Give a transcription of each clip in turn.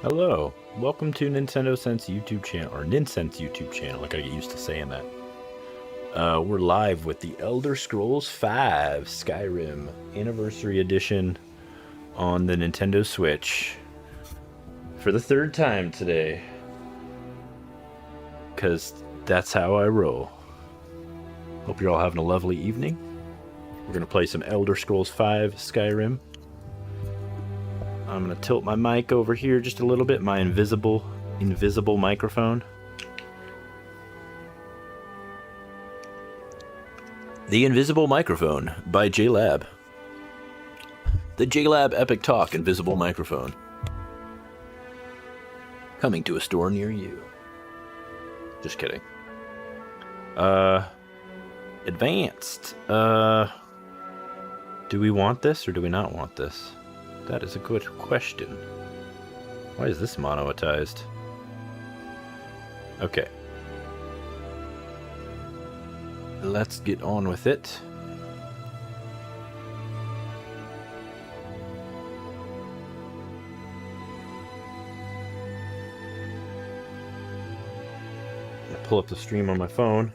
Hello, welcome to Nintendosense YouTube channel, or Ninsense YouTube channel. I gotta get used to saying that. We're live with the Elder Scrolls V Skyrim Anniversary Edition on the Nintendo Switch for the third time today, because that's how I roll. Hope you're all having a lovely evening. We're gonna play some Elder Scrolls V Skyrim. I'm gonna tilt my mic over here just a little bit, my invisible microphone. The Invisible Microphone by JLab. The JLab Epic Talk Invisible Microphone. Coming to a store near you. Just kidding. Advanced. Do we want this or do we not want this? That is a good question. Why is this monetized? Okay. Let's get on with it. I'll pull up the stream on my phone.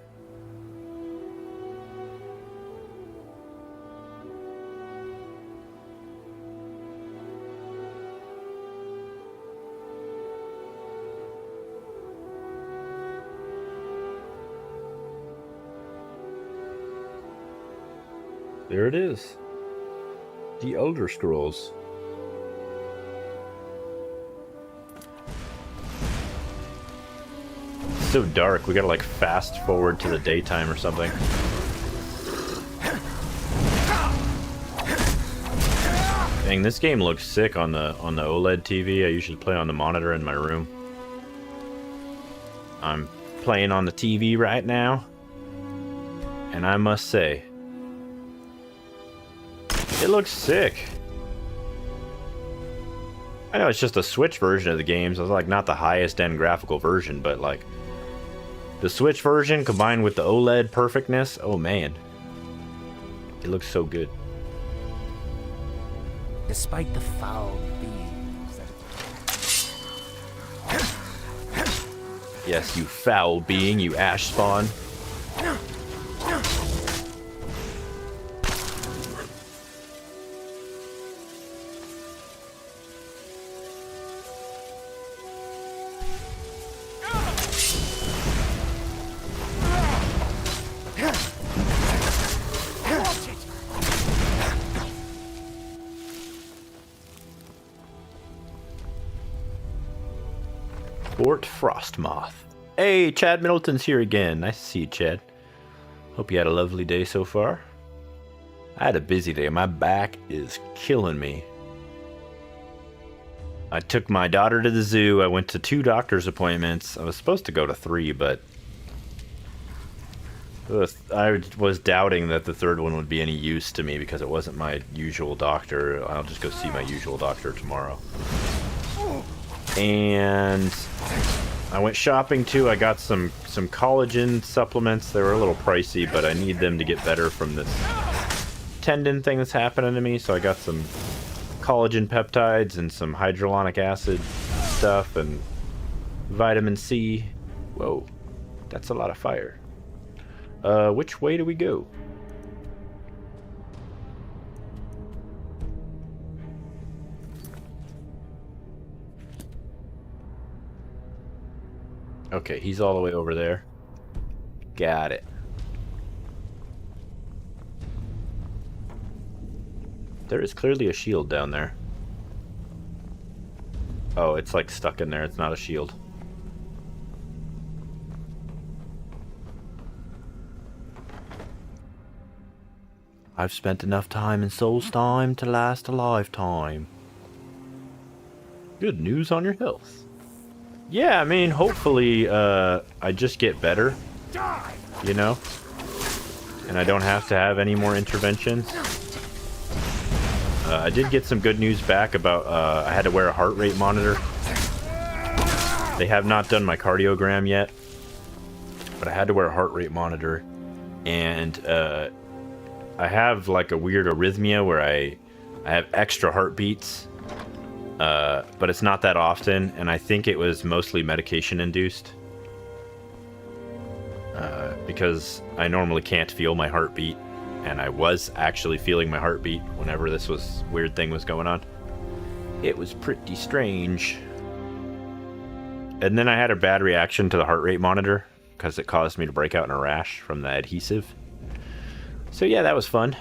There it is. The Elder Scrolls. It's so dark, we gotta like fast forward to the daytime or something. Dang, this game looks sick on the OLED TV. I usually play on the monitor in my room. I'm playing on the TV right now, and I must say, it looks sick. I know it's just a Switch version of the game, so it's like not the highest end graphical version, but like the Switch version combined with the OLED perfectness, oh man. It looks so good. Despite the foul beings that... Yes, you foul being, you ash spawn. Fort Frostmoth. Hey, Chad Middleton's here again. Nice to see you, Chad. Hope you had a lovely day so far. I had a busy day. My back is killing me. I took my daughter to the zoo. I went to 2 doctor's appointments. I was supposed to go to 3, but I was doubting that the 3rd one would be any use to me because it wasn't my usual doctor. I'll just go see my usual doctor tomorrow. And I went shopping too. I got some collagen supplements. They were a little pricey, but I need them to get better from this tendon thing that's happening to me. So I got some collagen peptides and some hydrolonic acid stuff and vitamin C. Whoa, that's a lot of fire. Which way do we go? Okay, he's all the way over there. Got it. There is clearly a shield down there. Oh, it's like stuck in there. It's not a shield. I've spent enough time in Soul's time to last a lifetime. Good news on your health. Yeah, I mean, hopefully, I just get better, you know? And I don't have to have any more interventions. I did get some good news back about, I had to wear a heart rate monitor. They have not done my cardiogram yet, but I had to wear a heart rate monitor. And, I have, like, a weird arrhythmia where I have extra heartbeats. but it's not that often, and I think it was mostly medication induced. Because I normally can't feel my heartbeat, and I was actually feeling my heartbeat whenever this weird thing was going on. It was pretty strange. And then I had a bad reaction to the heart rate monitor, because it caused me to break out in a rash from the adhesive. So yeah, that was fun.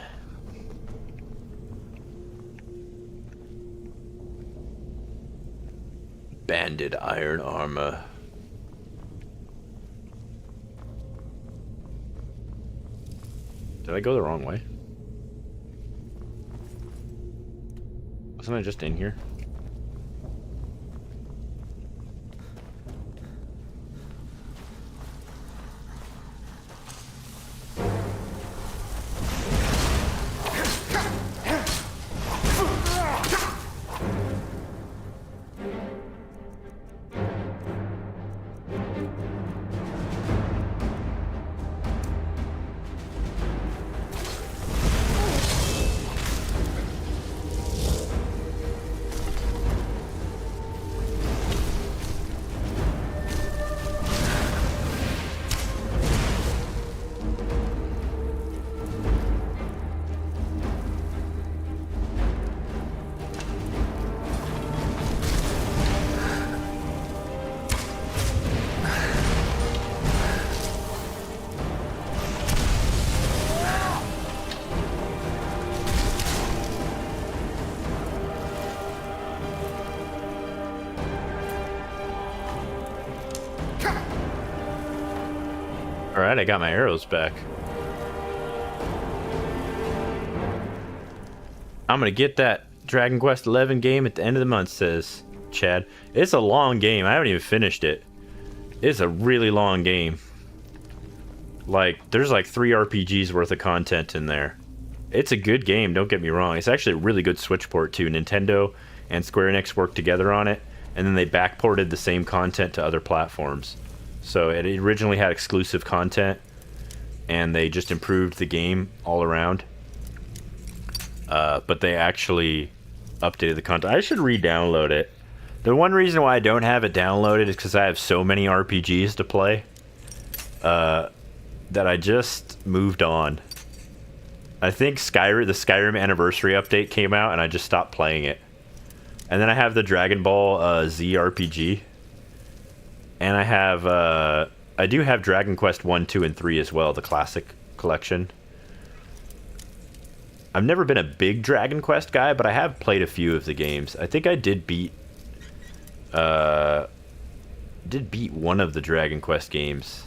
Banded iron armor. Did I go the wrong way? Wasn't I just in here? Alright, I got my arrows back. I'm gonna get that Dragon Quest XI game at the end of the month, says Chad. It's a long game. I haven't even finished it. It's a really long game. Like, there's like 3 RPGs worth of content in there. It's a good game, don't get me wrong. It's actually a really good Switch port too. Nintendo and Square Enix worked together on it, and then they backported the same content to other platforms. So it originally had exclusive content, and they just improved the game all around. But they actually updated the content. I should re-download it. The one reason why I don't have it downloaded is because I have so many RPGs to play that I just moved on. I think the Skyrim Anniversary update came out, and I just stopped playing it. And then I have the Dragon Ball Z RPG. And I have, I do have Dragon Quest 1, 2, and 3 as well, the classic collection. I've never been a big Dragon Quest guy, but I have played a few of the games. I think I did beat one of the Dragon Quest games.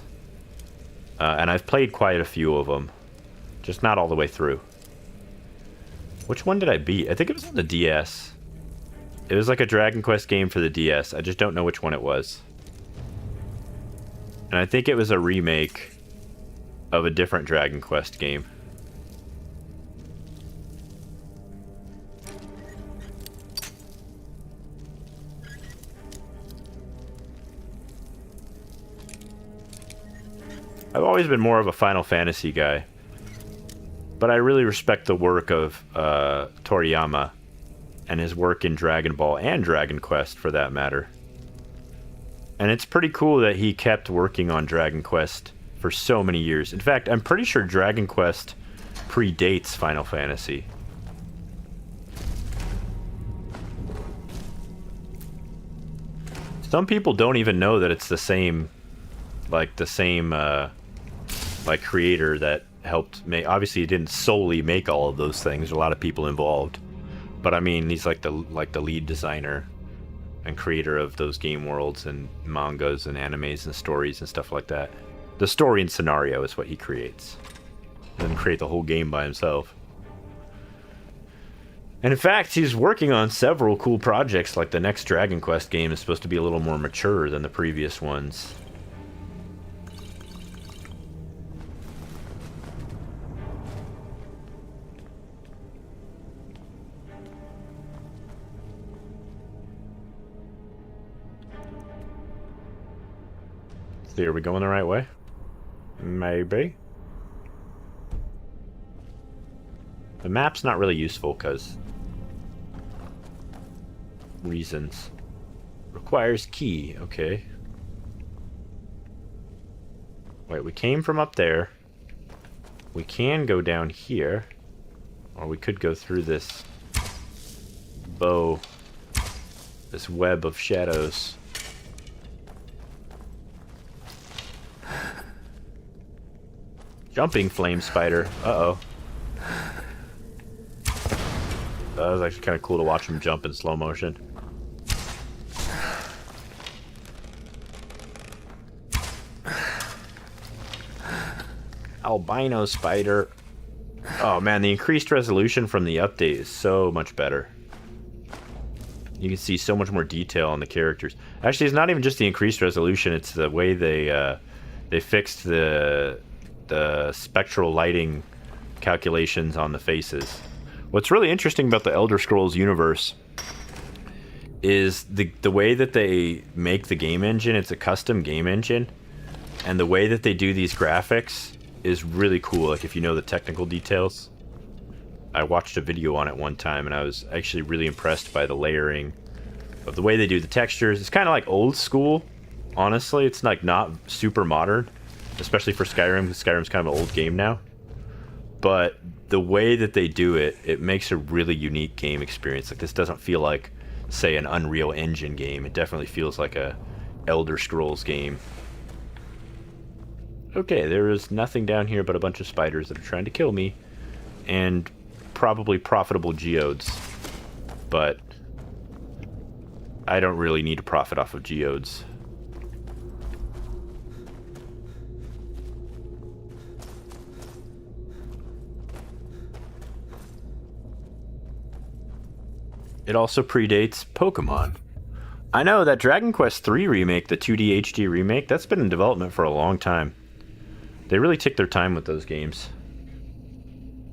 And I've played quite a few of them. Just not all the way through. Which one did I beat? I think it was on the DS. It was like a Dragon Quest game for the DS. I just don't know which one it was. And I think it was a remake of a different Dragon Quest game. I've always been more of a Final Fantasy guy. But I really respect the work of Toriyama and his work in Dragon Ball and Dragon Quest, for that matter. And it's pretty cool that he kept working on Dragon Quest for so many years. In fact, I'm pretty sure Dragon Quest predates Final Fantasy. Some people don't even know that it's the same, like creator that helped make. Obviously, he didn't solely make all of those things. There's a lot of people involved, but I mean, he's like the lead designer and creator of those game worlds and mangas and animes and stories and stuff like that. The story and scenario is what he creates. He doesn't create the whole game by himself. And in fact, he's working on several cool projects, like the next Dragon Quest game is supposed to be a little more mature than the previous ones. See, are we going the right way? Maybe. The map's not really useful because reasons. Requires key. Okay. Wait, we came from up there. We can go down here. Or we could go through this bow. This web of shadows. Jumping flame spider. Uh-oh. That was actually kind of cool to watch him jump in slow motion. Albino spider. Oh man, the increased resolution from the update is so much better. You can see so much more detail on the characters. Actually, it's not even just the increased resolution, it's the way they fixed the spectral lighting calculations on the faces. What's really interesting about the Elder Scrolls universe is the way that they make the game engine. It's a custom game engine, and the way that they do these graphics is really cool. Like, if you know the technical details. I watched a video on it one time, and I was actually really impressed by the layering of the way they do the textures. It's kind of like old school, honestly. It's like not super modern, especially for Skyrim, because Skyrim's kind of an old game now. But the way that they do it, it makes a really unique game experience. Like, this doesn't feel like, say, an Unreal Engine game. It definitely feels like a Elder Scrolls game. Okay, there is nothing down here but a bunch of spiders that are trying to kill me, and probably profitable geodes. But I don't really need to profit off of geodes. It also predates Pokemon. I know that Dragon Quest III remake, the 2D HD remake, that's been in development for a long time. They really took their time with those games.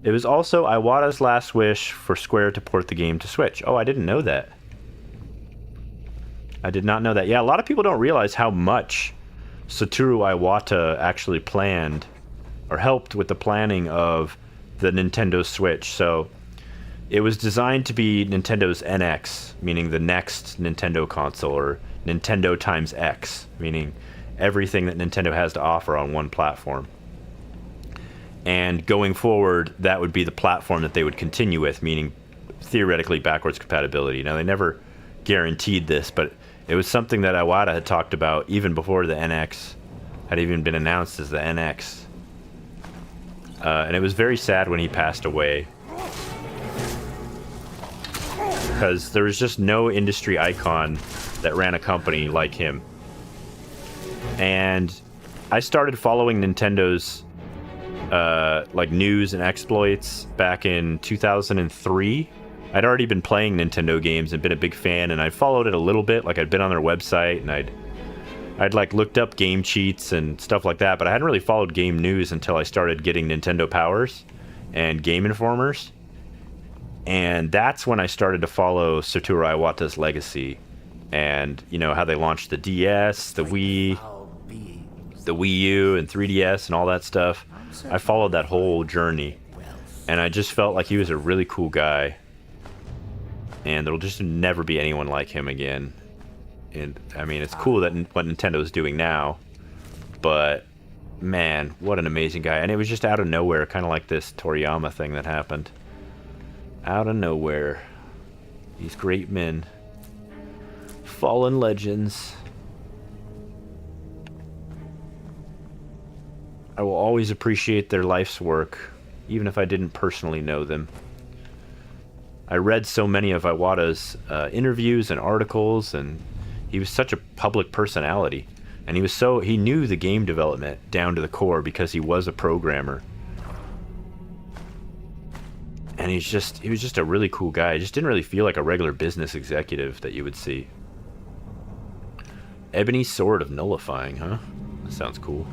It was also Iwata's last wish for Square to port the game to Switch. Oh, I didn't know that. I did not know that. Yeah, a lot of people don't realize how much Satoru Iwata actually planned or helped with the planning of the Nintendo Switch. So it was designed to be Nintendo's NX, meaning the next Nintendo console, or Nintendo times X, meaning everything that Nintendo has to offer on one platform. And going forward, that would be the platform that they would continue with, meaning theoretically backwards compatibility. Now, they never guaranteed this, but it was something that Iwata had talked about even before the NX had even been announced as the NX. And it was very sad when he passed away, because there was just no industry icon that ran a company like him. And I started following Nintendo's like news and exploits back in 2003. I'd already been playing Nintendo games and been a big fan, and I followed it a little bit. Like, I'd been on their website, and I'd like looked up game cheats and stuff like that, but I hadn't really followed game news until I started getting Nintendo Powers and Game Informers. And that's when I started to follow Satoru Iwata's legacy, and, you know, how they launched the DS, the Wii U, and 3DS, and all that stuff. I followed that whole journey, and I just felt like he was a really cool guy, and there'll just never be anyone like him again. And I mean, it's cool that what Nintendo's doing now, but man, what an amazing guy. And it was just out of nowhere, kind of like this Toriyama thing that happened. Out of nowhere. These great men. Fallen legends. I will always appreciate their life's work, even if I didn't personally know them. I read so many of Iwata's interviews and articles, and he was such a public personality. And he knew the game development down to the core because he was a programmer. And he was just a really cool guy. He just didn't really feel like a regular business executive that you would see. Ebony Sword of Nullifying, huh? That sounds cool.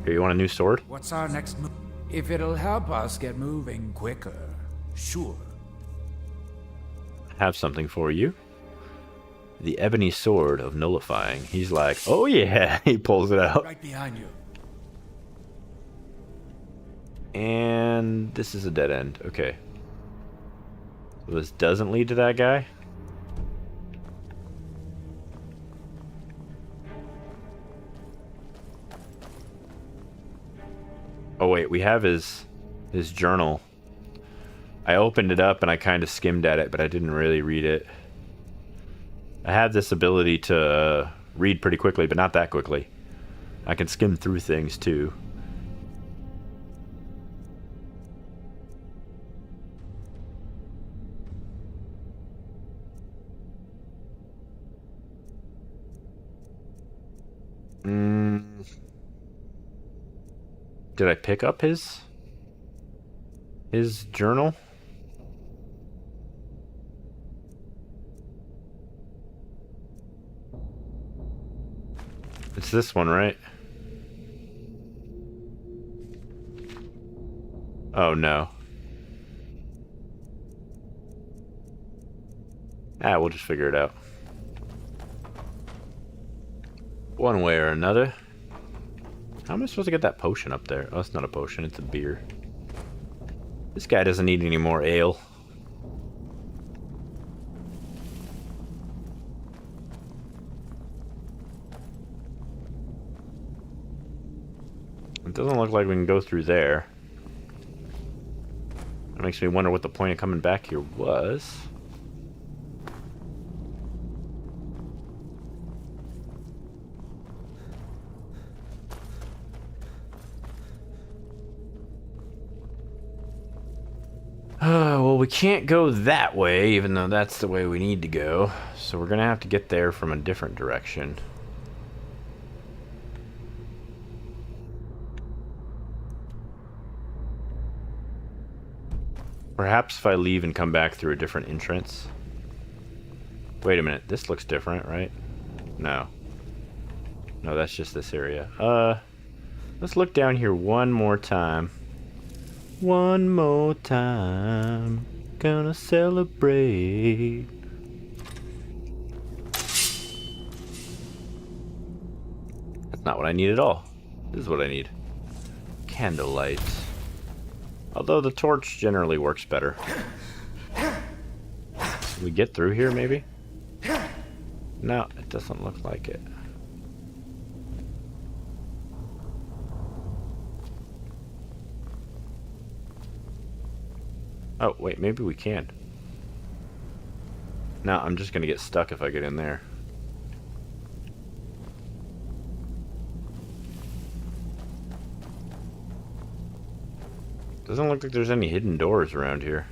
Here, you want a new sword? What's our next move? If it'll help us get moving quicker, sure. I have something for you. The Ebony Sword of Nullifying. He's like, oh yeah, he pulls it out. Right behind you. And this is a dead end. Okay. So this doesn't lead to that guy? wait, we have his journal. I opened it up and I kind of skimmed at it, but I didn't really read it. I have this ability to read pretty quickly, but not that quickly. I can skim through things too. Did I pick up his journal? It's this one, right? Oh no. We'll just figure it out. One way or another. How am I supposed to get that potion up there? Oh, it's not a potion, it's a beer. This guy doesn't need any more ale. It doesn't look like we can go through there. That makes me wonder what the point of coming back here was. Well, we can't go that way, even though that's the way we need to go. So we're gonna have to get there from a different direction. Perhaps if I leave and come back through a different entrance. Wait a minute, this looks different, right? No. No, that's just this area. Let's look down here one more time. One more time, gonna celebrate. That's not what I need at all. This is what I need. Candlelight. Although the torch generally works better. Can we get through here, maybe? No, it doesn't look like it. Oh, wait, maybe we can. No, I'm just gonna get stuck if I get in there. Doesn't look like there's any hidden doors around here.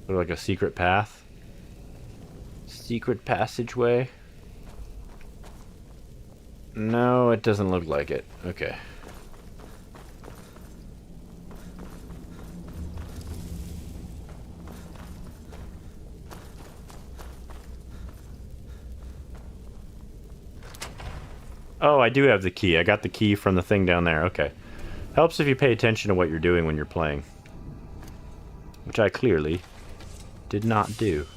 Sort of like a secret path. Secret passageway? No, it doesn't look like it. Okay. Oh, I do have the key. I got the key from the thing down there. Okay. Helps if you pay attention to what you're doing when you're playing. Which I clearly did not do.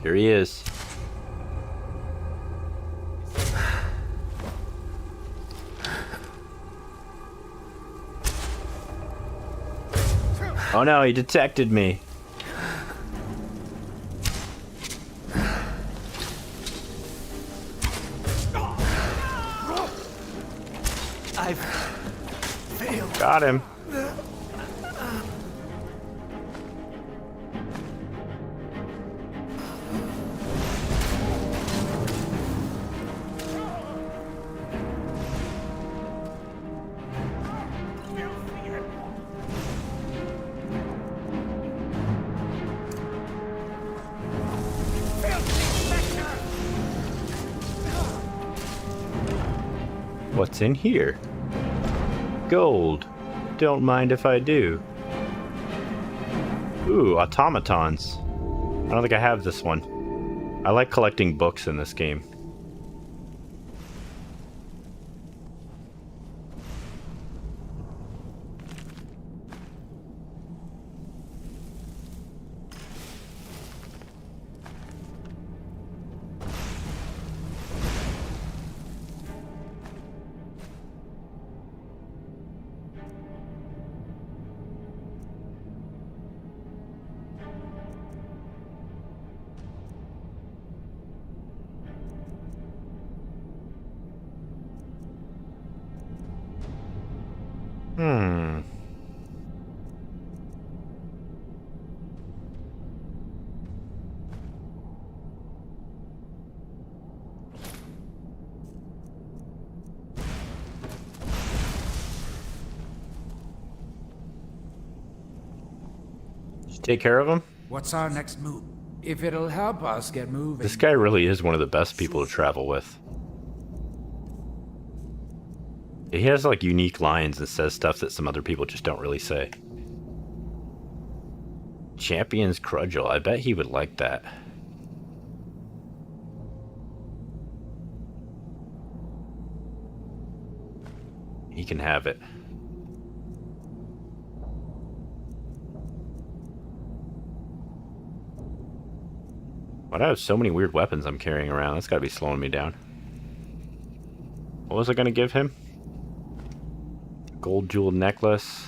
Here he is. Oh no, he detected me. I've failed. Got him. What's in here? Gold. Don't mind if I do. Ooh, automatons. I don't think I have this one. I like collecting books in this game. Take care of him? What's our next move? If it'll help us get moving. This guy really is one of the best people to travel with. He has like unique lines and says stuff that some other people just don't really say. Champion's Crudgel. I bet he would like that. He can have it. Why do I have so many weird weapons I'm carrying around? That's gotta be slowing me down. What was I gonna give him? Gold jeweled necklace.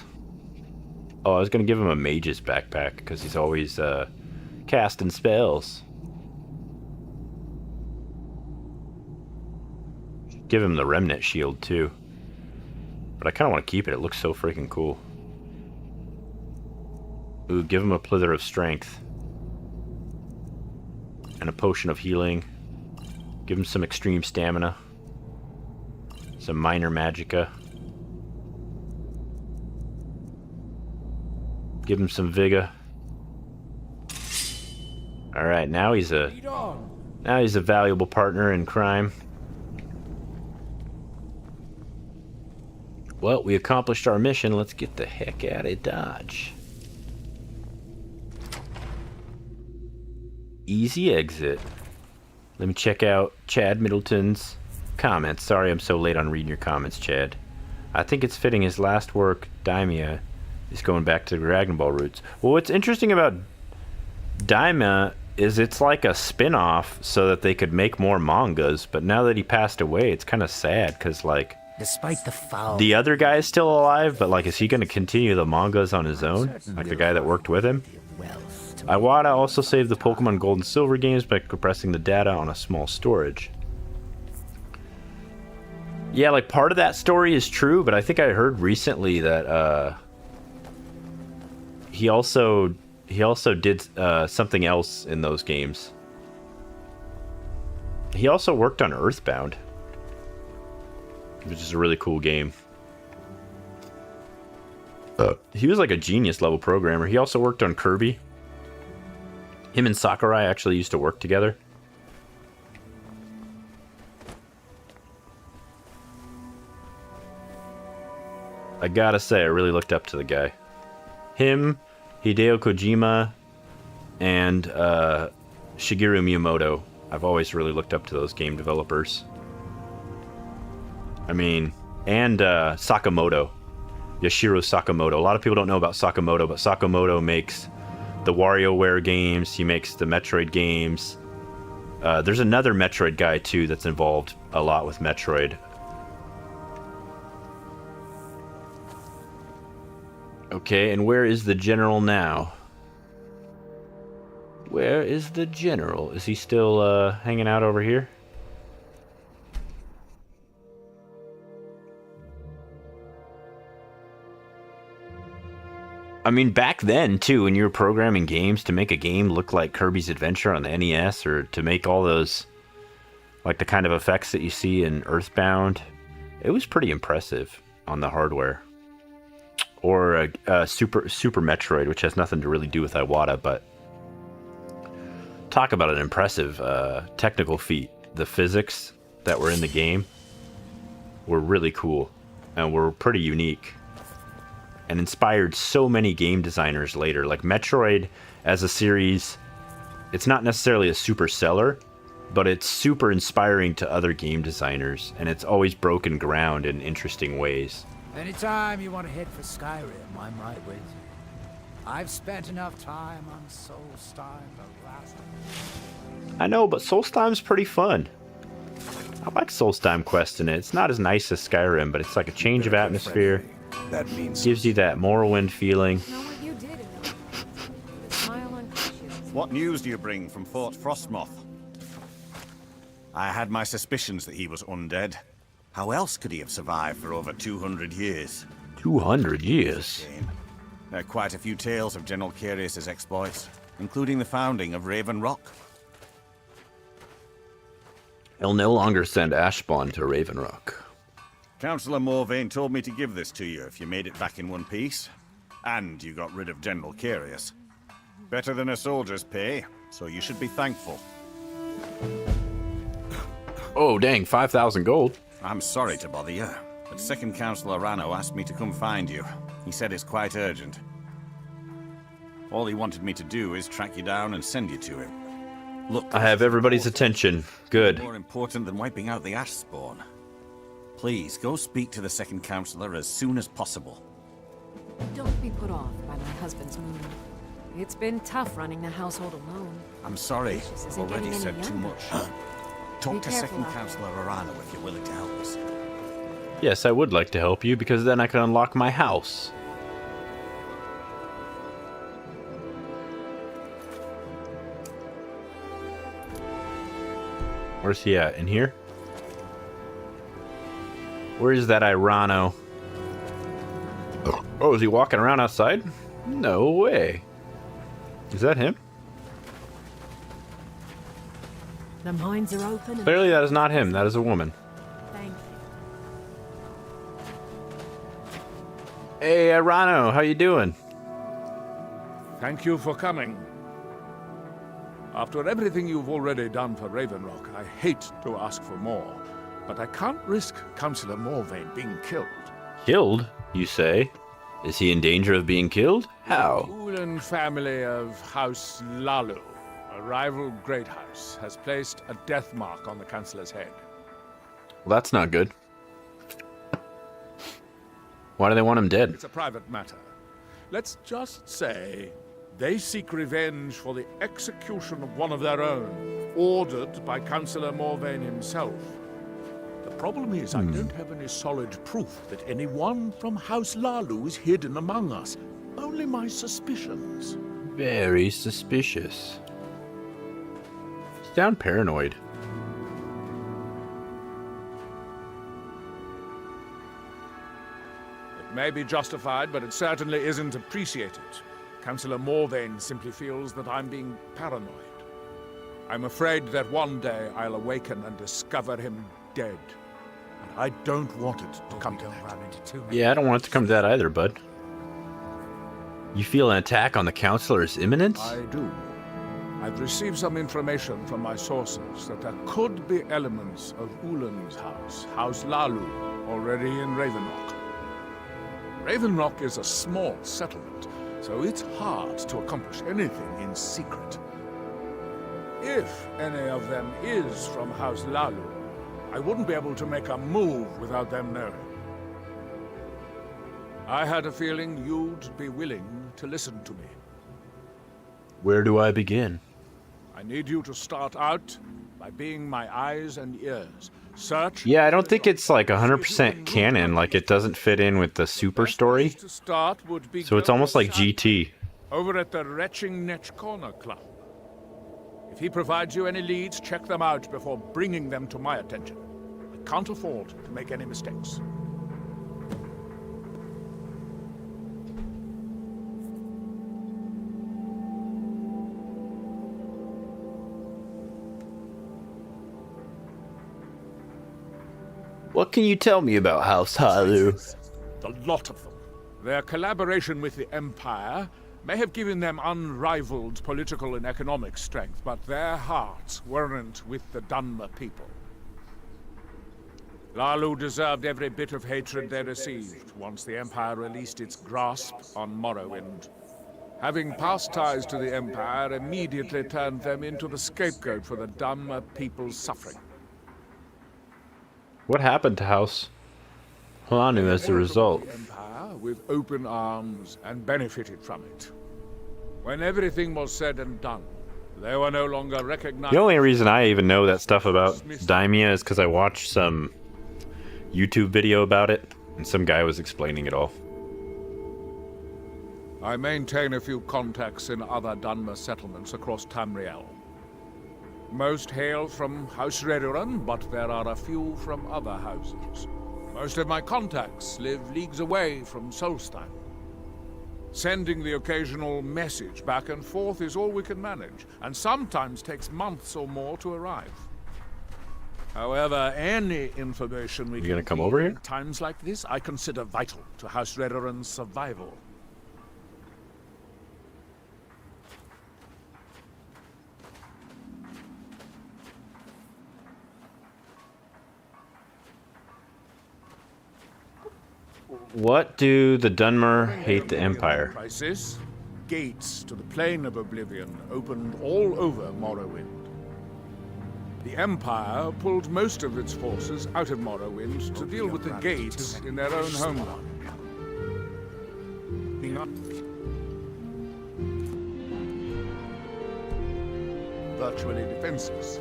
Oh, I was gonna give him a mage's backpack because he's always casting spells. Give him the remnant shield too. But I kind of want to keep it. It looks so freaking cool. Ooh, give him a plither of strength. And a potion of healing. Give him some extreme stamina. Some minor magicka. Give him some vigor. Alright, now he's a valuable partner in crime. Well, we accomplished our mission. Let's get the heck out of Dodge. Easy exit. Let me check out Chad Middleton's comments. Sorry I'm so late on reading your comments, Chad. I think it's fitting his last work, Daimia, is going back to the Dragon Ball roots. Well, what's interesting about Daima is it's like a spin-off so that they could make more mangas, but now that he passed away, it's kind of sad, because, like, Despite the foul... the other guy is still alive, but, like, is he going to continue the mangas on his own? Like the guy that worked with him? Iwata also saved the Pokemon Gold and Silver games by compressing the data on a small storage. Yeah, like, part of that story is true, but I think I heard recently that, he also did something else in those games. He also worked on Earthbound, which is a really cool game. He was like a genius level programmer. He also worked on Kirby. Him and Sakurai actually used to work together. I gotta say, I really looked up to the guy. Him, Hideo Kojima, and Shigeru Miyamoto. I've always really looked up to those game developers. I mean, and Sakamoto. Yashiro Sakamoto. A lot of people don't know about Sakamoto, but Sakamoto makes the WarioWare games. He makes the Metroid games. There's another Metroid guy, too, that's involved a lot with Metroid. Okay, and where is the general now? Where is the general? Is he still hanging out over here? I mean, back then, too, when you were programming games to make a game look like Kirby's Adventure on the NES, or to make all those, like, the kind of effects that you see in Earthbound, it was pretty impressive on the hardware. Or Super Metroid, which has nothing to really do with Iwata, but talk about an impressive technical feat. The physics that were in the game were really cool and were pretty unique and inspired so many game designers later. Like Metroid as a series, it's not necessarily a super seller, but it's super inspiring to other game designers, and it's always broken ground in interesting ways. Anytime you want to head for Skyrim, I'm right with you. I've spent enough time on Solstheim to last. I know, but Solstheim's pretty fun. I like Solstheim questing it. It's not as nice as Skyrim, but it's like a change of atmosphere. That means Gives you that Morrowind feeling. What news do you bring from Fort Frostmoth? I had my suspicions that he was undead. How else could he have survived for over 200 years? 200 years? There are quite a few tales of General Curious' exploits, including the founding of Raven Rock. He'll no longer send Ashbond to Raven Rock. Councillor Morvain told me to give this to you if you made it back in one piece. And you got rid of General Curious. Better than a soldier's pay, so you should be thankful. Oh, dang, 5,000 gold. I'm sorry to bother you, but Second Councillor Rano asked me to come find you. He said it's quite urgent. All he wanted me to do is track you down and send you to him. Look, I have everybody's attention. Good. more important than wiping out the ash spawn. Please, go speak to the Second Councillor as soon as possible. Don't be put off by my husband's mood. It's been tough running the household alone. I'm sorry, Patience isn't already getting said any too younger. much. Talk Be to careful Second out there. Councillor Arano if you're willing to help us. Yes, I would like to help you because then I can unlock my house. Where's he at? In here? Where is that Irano? Oh, is he walking around outside? No way. Is that him? The mines are open and Clearly that is not him. That is a woman. thank you. Hey, Irano, how you doing? Thank you for coming. After everything you've already done for Ravenrock, I hate to ask for more, but I can't risk Councillor Morvain being killed. Killed, you say? Is he in danger of being killed? How? The Ulan family of House Lalu, a rival great house, has placed a death mark on the Councillor's head. Well, that's not good. Why do they want him dead? It's a private matter. Let's just say they seek revenge for the execution of one of their own, ordered by Councillor Morvain himself. The problem is I don't have any solid proof that anyone from House Lalu is hidden among us. Only my suspicions. Very suspicious. He's down paranoid. It may be justified, but it certainly isn't appreciated. Councillor Morvain simply feels that I'm being paranoid. I'm afraid that one day I'll awaken and discover him dead. And I don't want it to come to Don't that. run into too many. Yeah, I don't want it to come to that either, bud. You feel an attack on the Councillor is imminent? I do. I've received some information from my sources that there could be elements of Ulan's house, House Lalu, already in Ravenrock. Ravenrock is a small settlement, so it's hard to accomplish anything in secret. If any of them is from House Lalu, I wouldn't be able to make a move without them knowing. I had a feeling you'd be willing to listen to me. Where do I begin? I need you to start out by being my eyes and ears. Search. Yeah, I don't think it's like 100% canon, like it doesn't fit in with the super story. To start would be So it's almost like Gilbert GT. over at the Retching Netch Corner Club. If he provides you any leads, check them out before bringing them to my attention. I can't afford to make any mistakes. What can you tell me about House Halu? The lot of them. Their collaboration with the Empire may have given them unrivaled political and economic strength, but their hearts weren't with the Dunmer people. Lalu deserved every bit of hatred they received once the Empire released its grasp on Morrowind. Having past ties to the Empire immediately turned them into the scapegoat for the Dunmer people's suffering. What happened to House Halanu as a result? The Empire with open arms and benefited from it. When everything was said and done, they were no longer recognized. The only reason I even know that stuff about Daimia is because I watched some YouTube video about it, and some guy was explaining it all. I maintain a few contacts in other Dunmer settlements across Tamriel. Most hail from House Redoran, but there are a few from other houses. Most of my contacts live leagues away from Solstein. Sending the occasional message back and forth is all we can manage, and sometimes takes months or more to arrive. However, any information we You can gonna come glean over here? in times like this, I consider vital to House Redoran's survival. What do the Dunmer hate the Empire? Crisis. Gates to the Plane of Oblivion opened all over Morrowind. The Empire pulled most of its forces out of Morrowind to deal with the Gates in their own homeland. Virtually defenseless.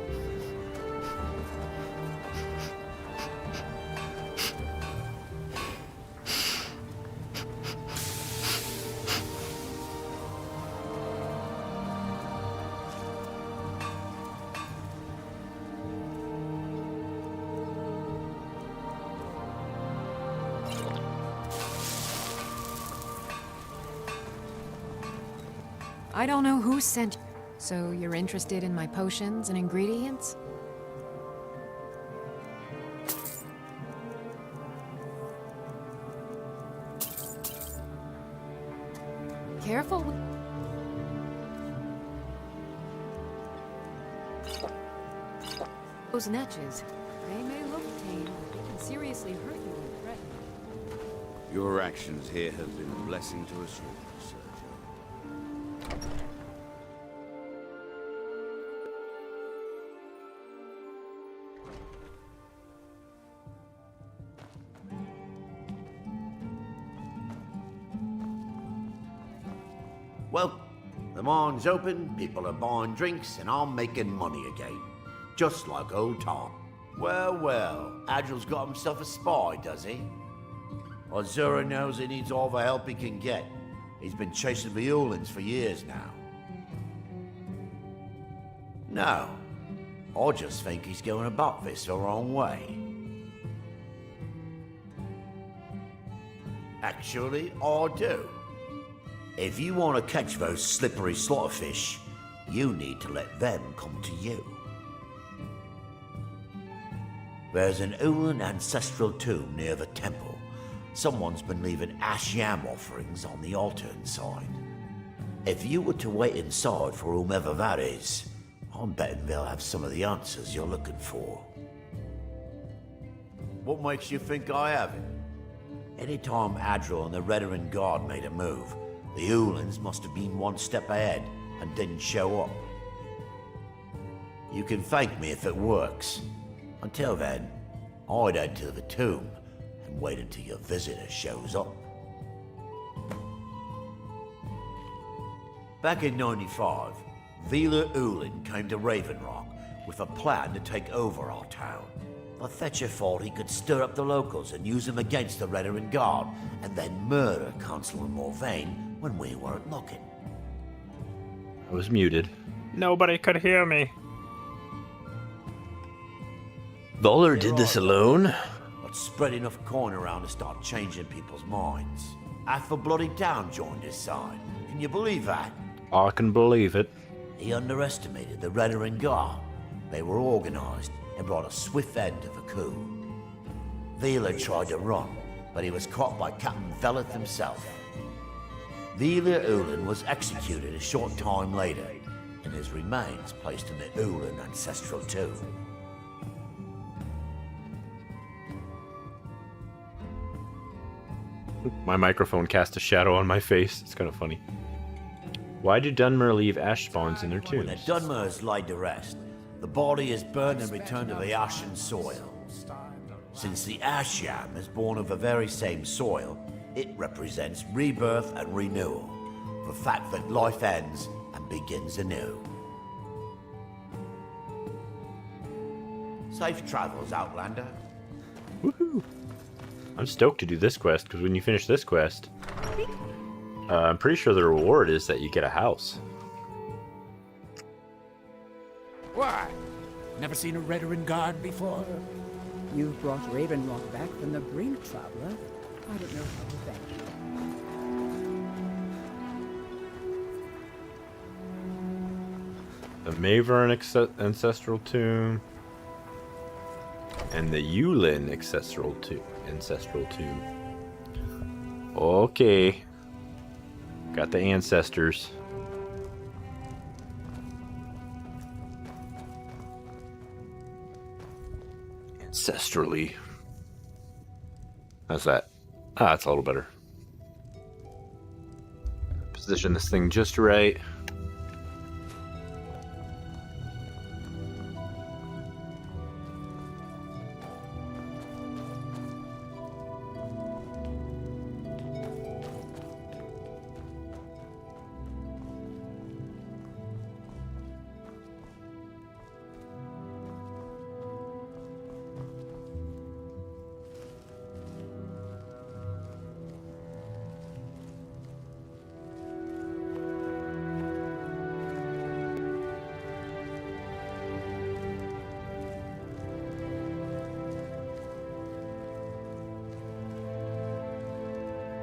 I don't know who sent you. So you're interested in my potions and ingredients? Careful with those netches. They may look tame, but they can seriously hurt you when threatened. Your actions here have been a blessing to us all, Sergio. Well, the mine's open, people are buying drinks, and I'm making money again. Just like old Tom. Well, well, Adril's got himself a spy, does he? Azura knows he needs all the help he can get. He's been chasing the Ulans for years now. No, I just think he's going about this the wrong way. Actually, I do. If you want to catch those slippery slaughterfish, you need to let them come to you. There's an Ulan ancestral tomb near the temple. Someone's been leaving ash yam offerings on the altar inside. If you were to wait inside for whomever that is, I'm betting they'll have some of the answers you're looking for. What makes you think I haven't? Anytime Adril and the Redarin Guard made a move, the Ulans must have been one step ahead and didn't show up. You can thank me if it works. Until then, I'd head to the tomb and wait until your visitor shows up. Back in 95, Vila Ulan came to Raven Rock with a plan to take over our town. But Fetcher thought he could stir up the locals and use them against the Redarin Guard, and then murder Consul Morvain when we weren't looking. I was muted. Nobody could hear me. Voller did this alone? But spread enough coin around to start changing people's minds. Half the bloody town joined his side. Can you believe that? I can believe it. He underestimated the Redarin Guard. They were organized and brought a swift end to the coup. Vila tried to run, but he was caught by Captain Veleth himself. Vila Ulan was executed a short time later, and his remains placed in the Ulan ancestral tomb. My microphone cast a shadow on my face. It's kind of funny. Why do Dunmer leave ash spawns in their When the tombs? Dunmer is laid to rest, the body is burned and returned to the ashen soil. Since the ash yam is born of the very same soil, it represents rebirth and renewal, the fact that life ends and begins anew. Safe travels, Outlander. Woohoo! I'm stoked to do this quest, because when you finish this quest, I'm pretty sure the reward is that you get a house. Why? Never seen a Redarin Guard before? You've brought Ravenlock back from the brink, traveler. I don't know how to thank you. The Mavern ancestral tomb. And the Yulin ancestral tomb. Okay. Got the ancestors. Ancestrally. How's that? Ah, that's a little better. Position this thing just right.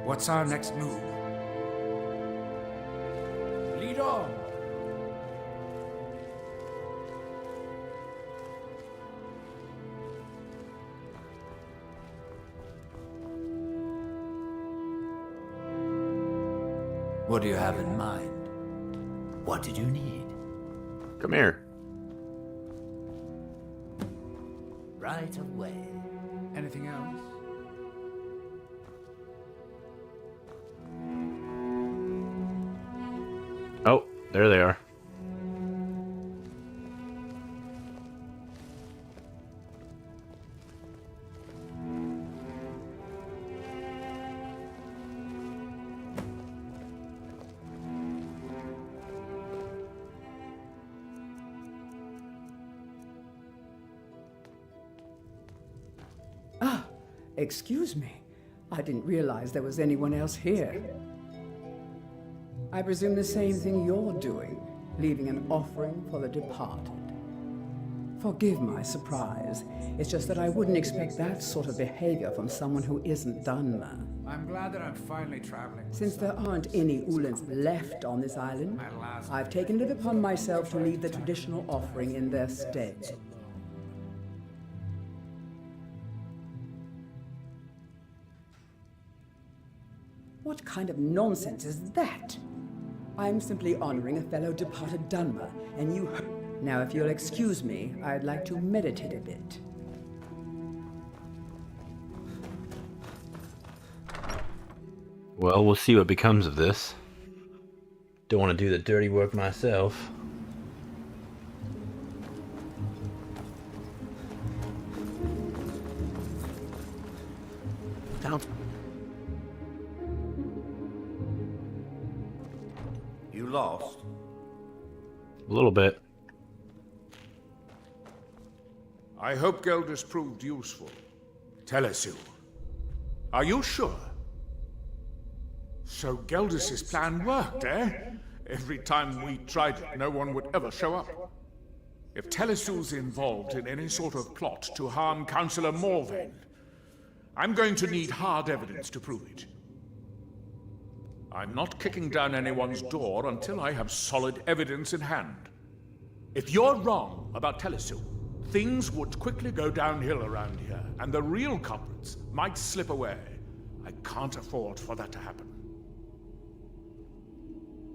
What's our next move? Lead on! What do you have in mind? What did you need? Come here. Right away. Anything else? Oh, there they are. Excuse me. I didn't realize there was anyone else here. I presume the same thing you're doing, leaving an offering for the departed. Forgive my surprise. It's just that I wouldn't expect that sort of behavior from someone who isn't Dunmer. I'm glad that I'm finally traveling. Since there aren't any Ulans left on this island, I've taken it upon myself to leave the traditional offering in their stead. What kind of nonsense is that? I'm simply honoring a fellow departed Dunmer, and you... Now, if you'll excuse me, I'd like to meditate a bit. Well, we'll see what becomes of this. Don't want to do the dirty work myself. Down. You lost? A little bit. I hope Geldis proved useful. Telesu. Are you sure? So Geldis's plan worked, eh? Every time we tried it, no one would ever show up. If Telesu's involved in any sort of plot to harm Councillor Morvain, I'm going to need hard evidence to prove it. I'm not kicking down anyone's door until I have solid evidence in hand. If you're wrong about Telesu, things would quickly go downhill around here, and the real culprits might slip away. I can't afford for that to happen.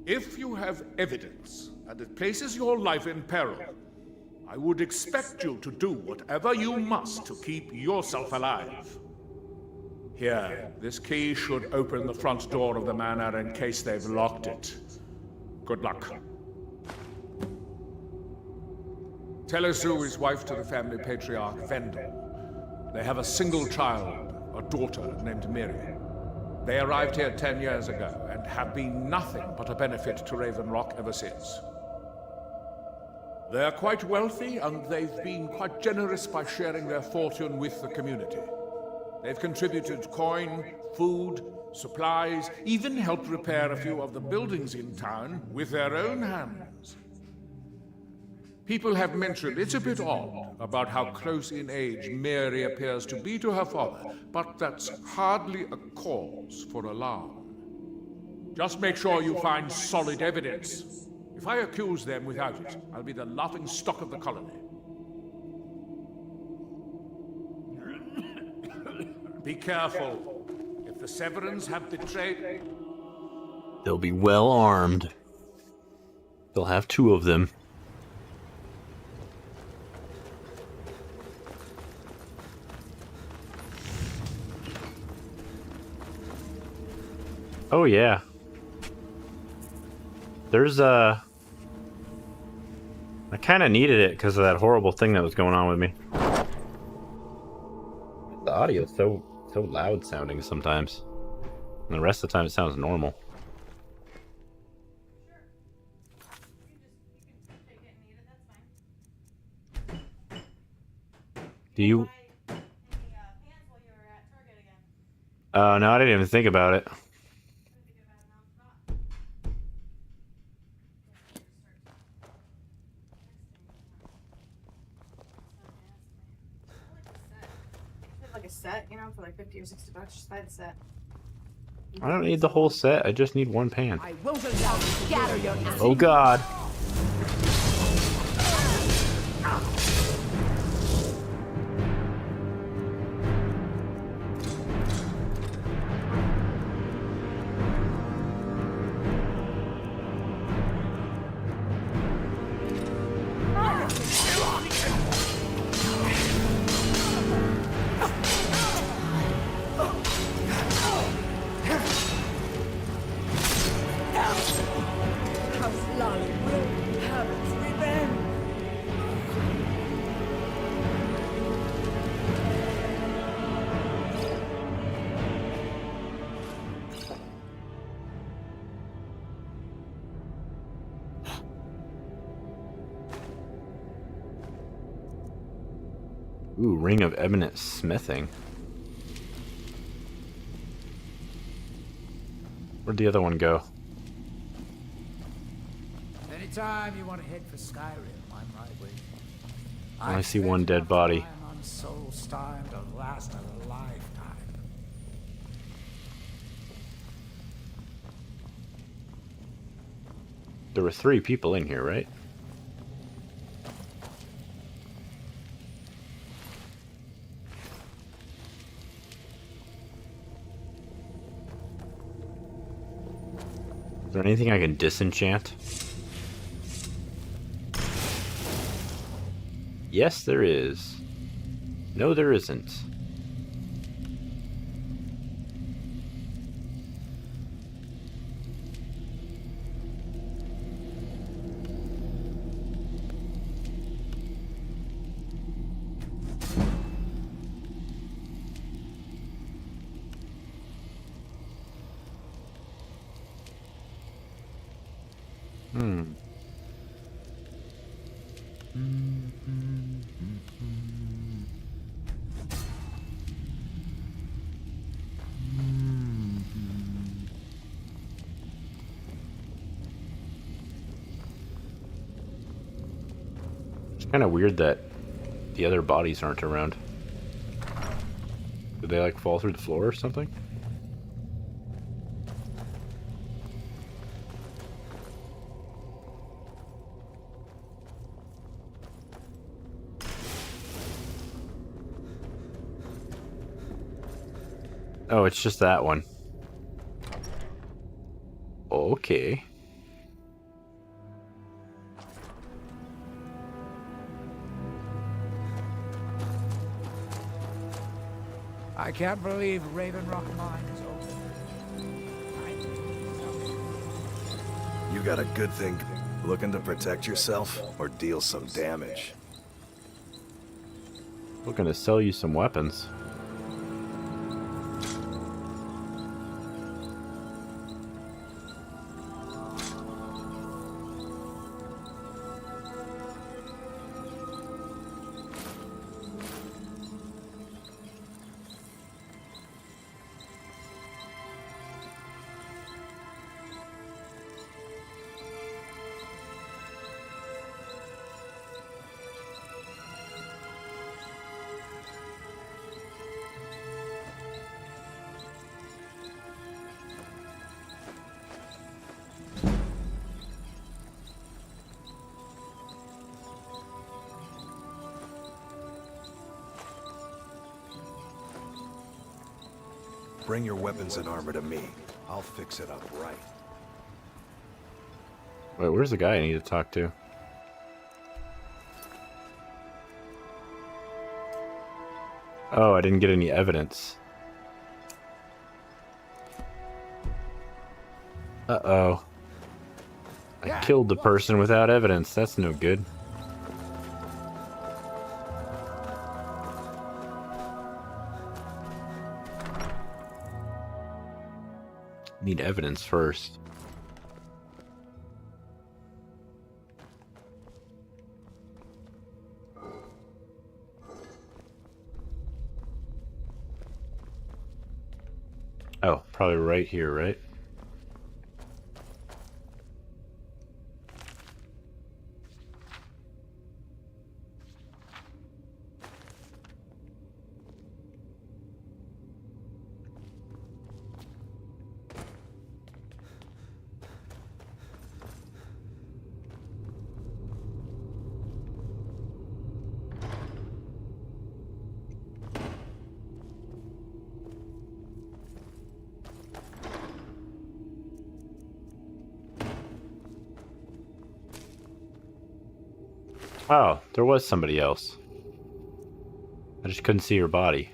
If you have evidence, and it places your life in peril, I would expect you to do whatever you must to keep yourself alive. Here, this key should open the front door of the manor in case they've locked it. Good luck. Telesu is wife to the family patriarch, Vendel. They have a single child, a daughter named Miri. They arrived here 10 years ago, and have been nothing but a benefit to Raven Rock ever since. They're quite wealthy, and they've been quite generous by sharing their fortune with the community. They've contributed coin, food, supplies, even helped repair a few of the buildings in town with their own hands. People have mentioned it's a bit odd about how close in age Mary appears to be to her father, but that's hardly a cause for alarm. Just make sure you find solid evidence. If I accuse them without it, I'll be the laughing stock of the colony. Be careful. If the Severans have betrayed... They'll be well armed. They'll have 2 of them. Oh yeah. There's I kind of needed it because of that horrible thing that was going on with me. The audio is so loud sounding sometimes. And the rest of the time it sounds normal. Do you? No, I didn't even think about it. Like a set, you know, for like 50 or 60 bucks, just buy the set. I don't need the whole set. I just need one pan. I won't allow you to scatter your Oh God. Ooh, Ring of Eminent Smithing. Where'd the other one go? Anytime you want to head for Skyrim, I'm right with you. I see one dead body. On soul starved to last a lifetime. There were 3 people in here, right? Is there anything I can disenchant? Yes, there is. No, there isn't. It's kind of weird that the other bodies aren't around. Did they like fall through the floor or something? Oh, it's just that one. Okay. I can't believe Raven Rock Mine is open. You got a good thing looking to protect yourself or deal some damage? Looking to sell you some weapons. Bring your weapons and armor to me. I'll fix it up right. Wait, where's the guy I need to talk to? Oh, I didn't get any evidence. Uh-oh. I killed the person without evidence. That's no good. Need evidence first. Oh, probably right here, right? Oh, there was somebody else. I just couldn't see her body.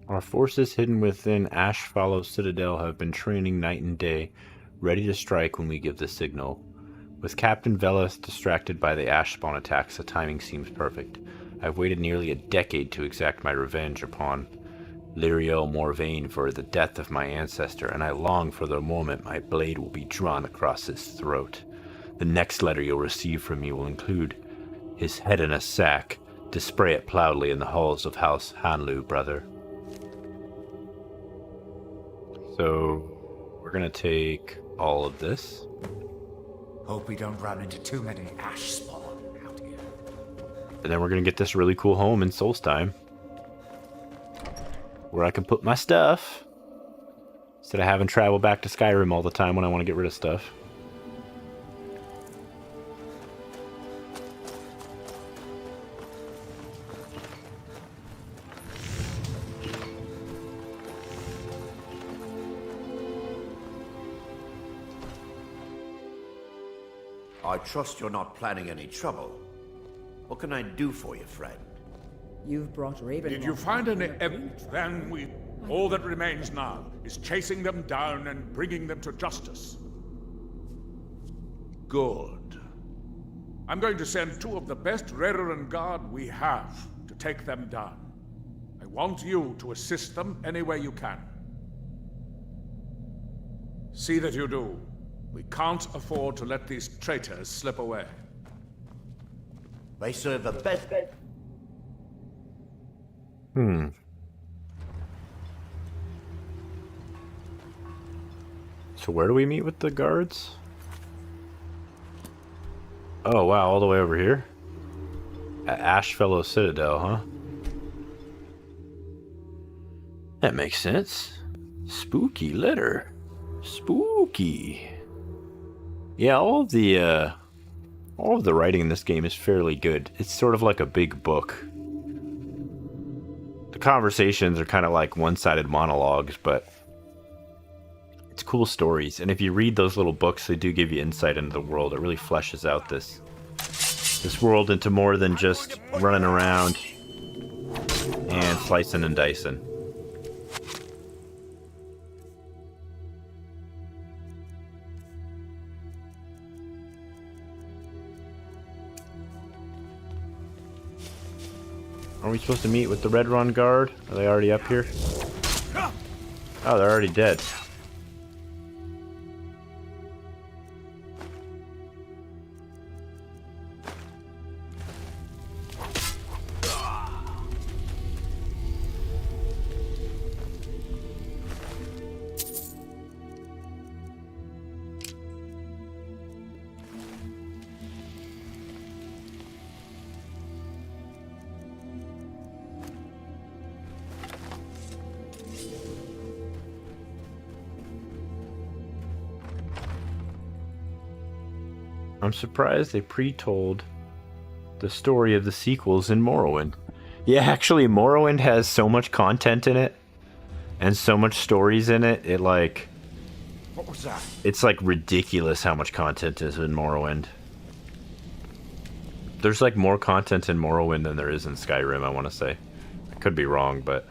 Our forces hidden within Ashfallow Citadel have been training night and day, ready to strike when we give the signal. With Captain Velas distracted by the Ashspawn attacks, the timing seems perfect. I've waited nearly a decade to exact my revenge upon Lyriel Morvain for the death of my ancestor, and I long for the moment my blade will be drawn across his throat. The next letter you'll receive from me will include his head in a sack, to spray it proudly in the halls of House Hanlu, brother. So, we're gonna take all of this. Hope we don't run into too many ash spawn out here. And then we're gonna get this really cool home in Solstheim, where I can put my stuff, instead of having to travel back to Skyrim all the time when I want to get rid of stuff. I trust you're not planning any trouble. What can I do for you, friend? You've brought Raven. Did you find any evidence? Then all that remains now is chasing them down and bringing them to justice. Good. I'm going to send 2 of the best Redoran Guard we have to take them down. I want you to assist them any way you can. See that you do. We can't afford to let these traitors slip away. They serve the best. So where do we meet with the guards? Oh wow, all the way over here? At Ashfallow Citadel, huh? That makes sense. Spooky letter. Spooky. Yeah, all of the writing in this game is fairly good. It's sort of like a big book. The conversations are kind of like one-sided monologues, but it's cool stories. And if you read those little books, they do give you insight into the world. It really fleshes out this world into more than just running around and slicing and dicing. Are we supposed to meet with the Red Run Guard? Are they already up here? Oh, they're already dead. I'm surprised they pre-told the story of the sequels in Morrowind. Yeah, actually, Morrowind has so much content in it and so much stories in it. It like, What was that? it's like ridiculous how much content is in Morrowind. There's like more content in Morrowind than there is in Skyrim, I want to say. I could be wrong, but...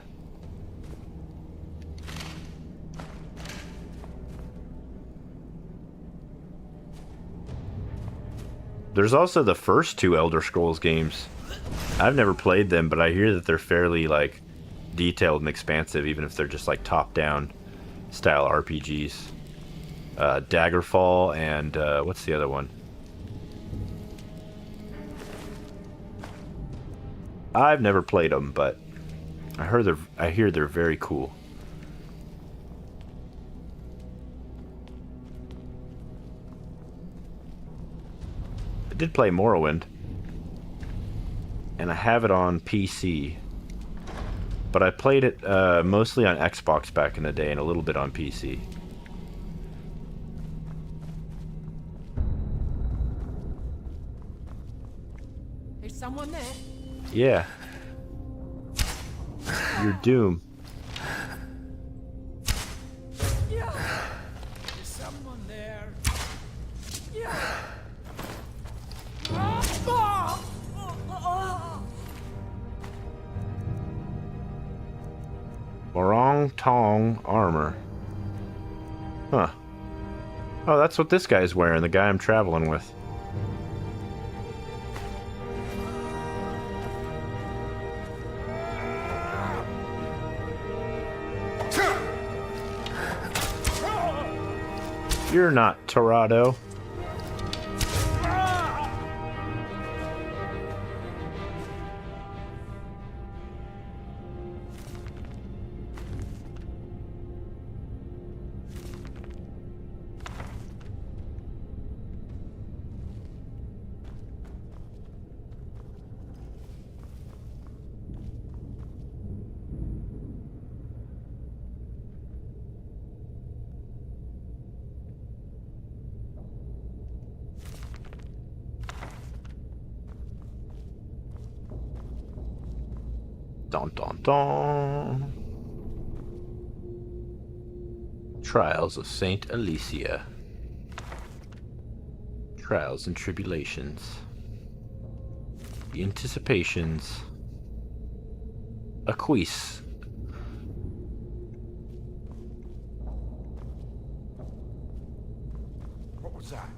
There's also the first two Elder Scrolls games. I've never played them, but I hear that they're fairly, like, detailed and expansive, even if they're just, like, top-down style RPGs. Daggerfall and, what's the other one? I've never played them, but I hear they're very cool. I did play Morrowind, and I have it on PC, but I played it mostly on Xbox back in the day and a little bit on PC. Is someone there? Yeah. You're Doom. Is someone there? Morong Tong armor. Huh. Oh, that's what this guy's wearing, the guy I'm traveling with. You're not Torado. Dun dun dun. Trials of Saint Alicia. Trials and tribulations. The anticipations. Acquiesce. What was that?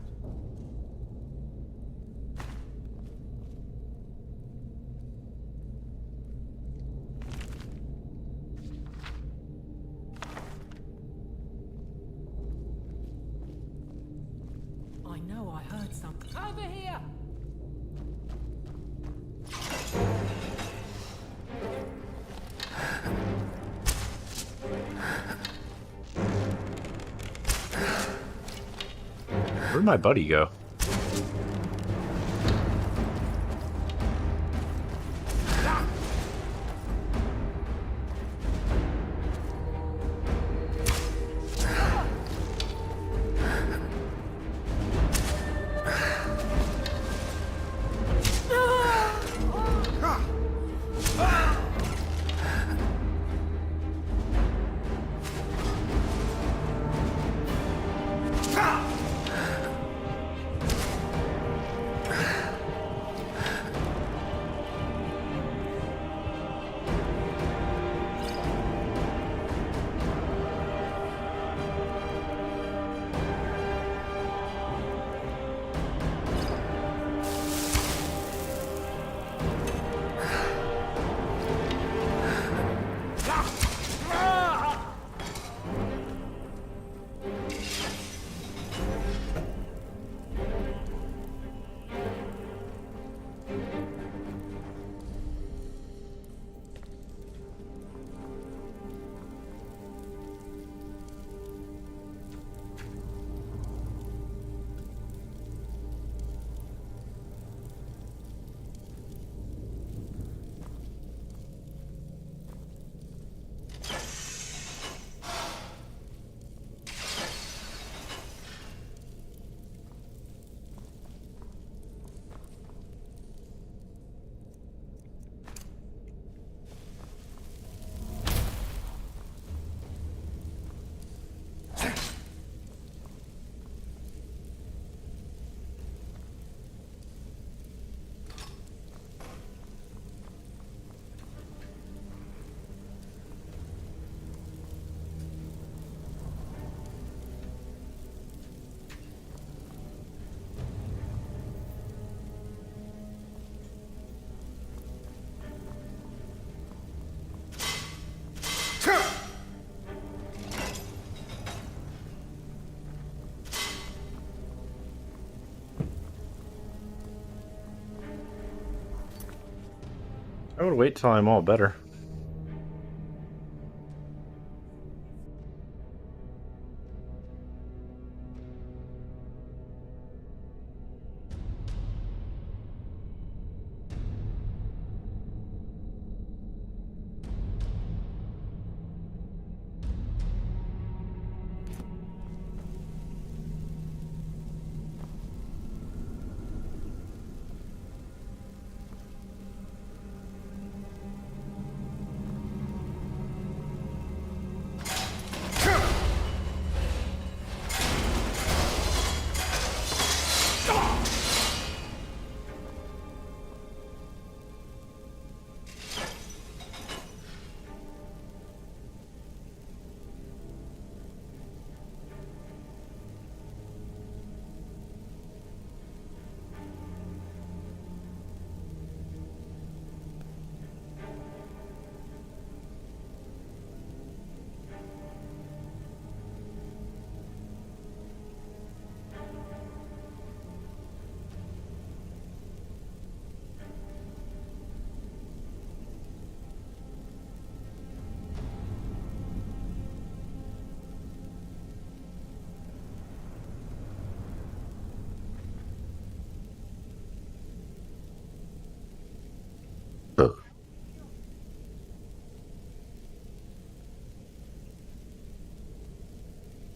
I know I heard something. Over here! Where'd my buddy go? would wait till I'm all better.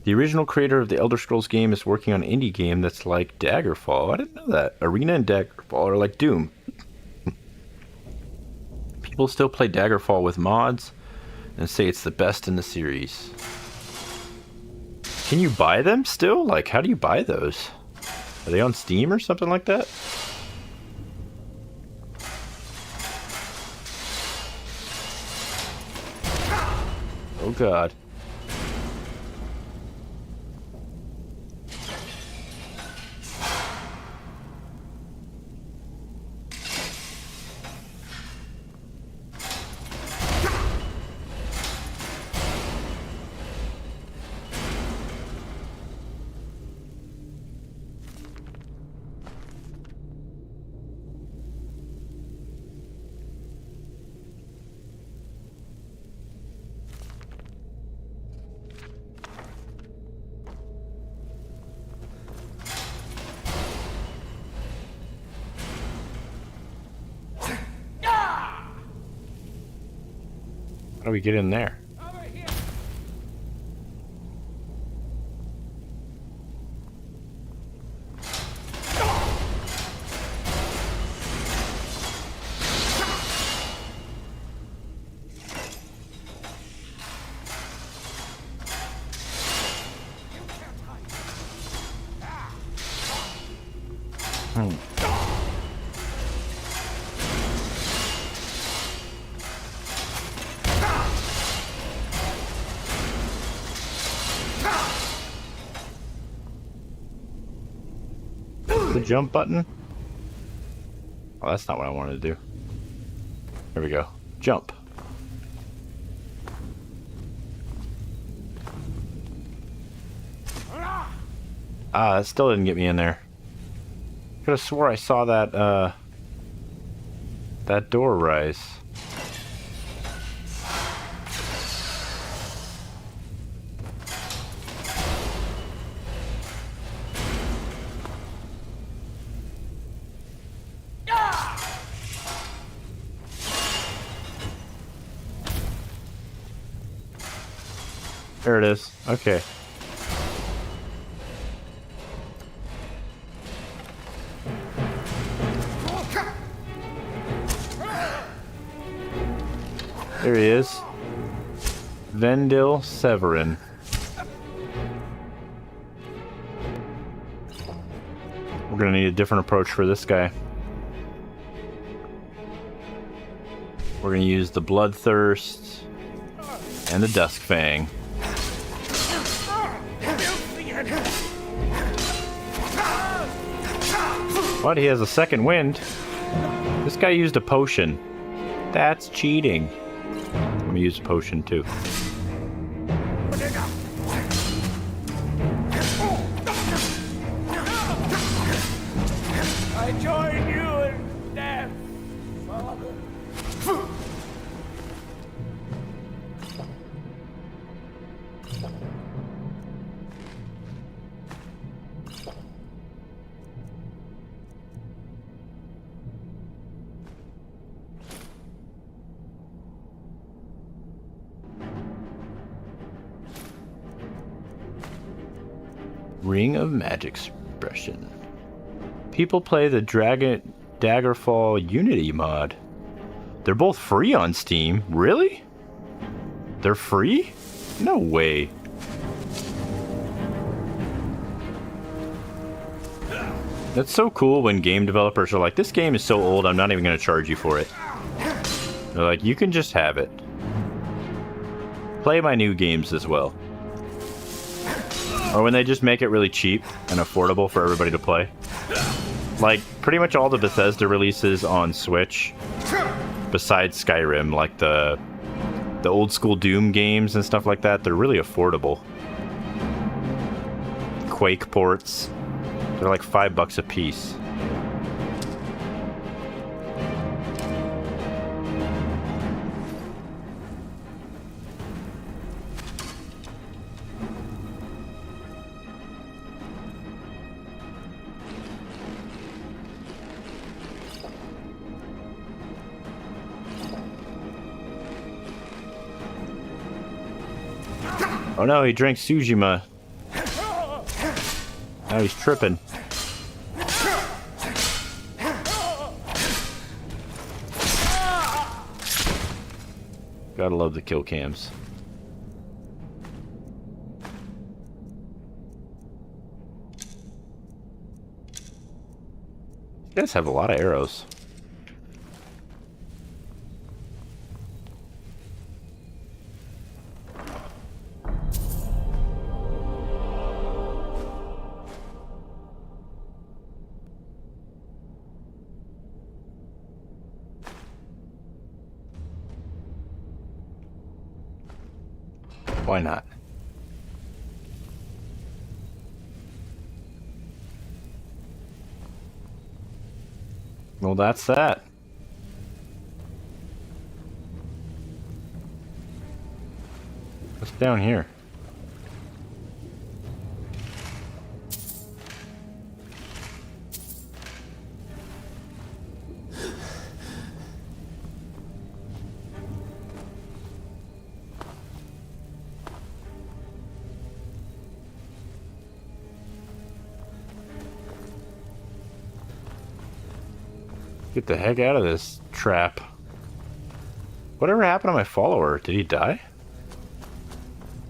The original creator of the Elder Scrolls game is working on an indie game that's like Daggerfall. I didn't know that. Arena and Daggerfall are like Doom. People still play Daggerfall with mods and say it's the best in the series. Can you buy them still? Like, how do you buy those? Are they on Steam or something like that? Oh god. How do we get in there? The jump button? Oh, that's not what I wanted to do. There we go. Jump. Ah, that still didn't get me in there. Could have swore I saw that, that door rise. There it is. Okay. There he is. Vendil Severin. We're gonna need a different approach for this guy. We're gonna use the Bloodthirst and the Duskfang. What? He has a second wind? This guy used a potion. That's cheating. I'm gonna use a potion too. I join you in death, Father. Ring of Magic Expression. People play the Daggerfall Unity mod. They're both free on Steam. Really? They're free? No way. That's so cool when game developers are like, this game is so old, I'm not even going to charge you for it. They're like, you can just have it. Play my new games as well. Or when they just make it really cheap and affordable for everybody to play. Like, pretty much all the Bethesda releases on Switch, besides Skyrim, like the old school Doom games and stuff like that, they're really affordable. Quake ports, they're like $5 a piece. Oh no, he drank Sujima. Now he's tripping. Gotta love the kill cams. You guys have a lot of arrows. Why not? Well, that's that. What's down here? Get the heck out of this trap. Whatever happened to my follower? Did he die?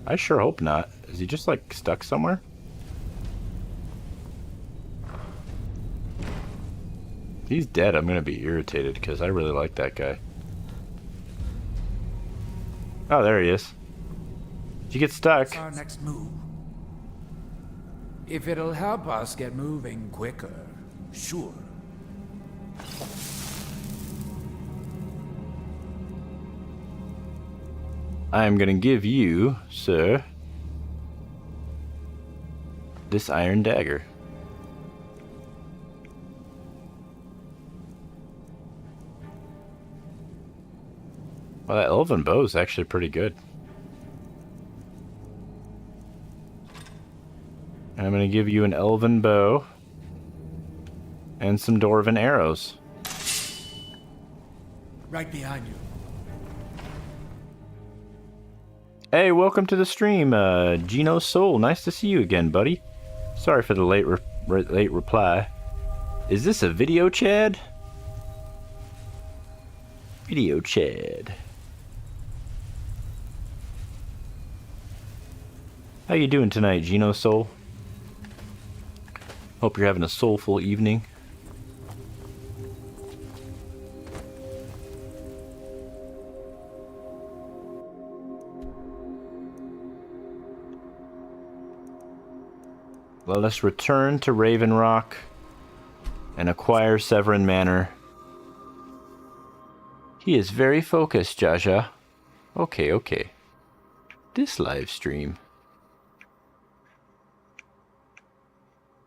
I sure hope not. Is he just like stuck somewhere? If he's dead, I'm gonna be irritated because I really like that guy. Oh, there he is. Did you get stuck? What's our next move? If it'll help us get moving quicker, sure. I am gonna give you, sir, this iron dagger. Well, that elven bow is actually pretty good. And I'm gonna give you an elven bow and some dwarven arrows. Right behind you. Hey, welcome to the stream, Gino Soul. Nice to see you again, buddy. Sorry for the late reply. Is this a video, Chad? Video, Chad. How you doing tonight, Gino Soul? Hope you're having a soulful evening. Let us return to Raven Rock and acquire Severin Manor. He is very focused, Jaja. Okay, okay. This live stream.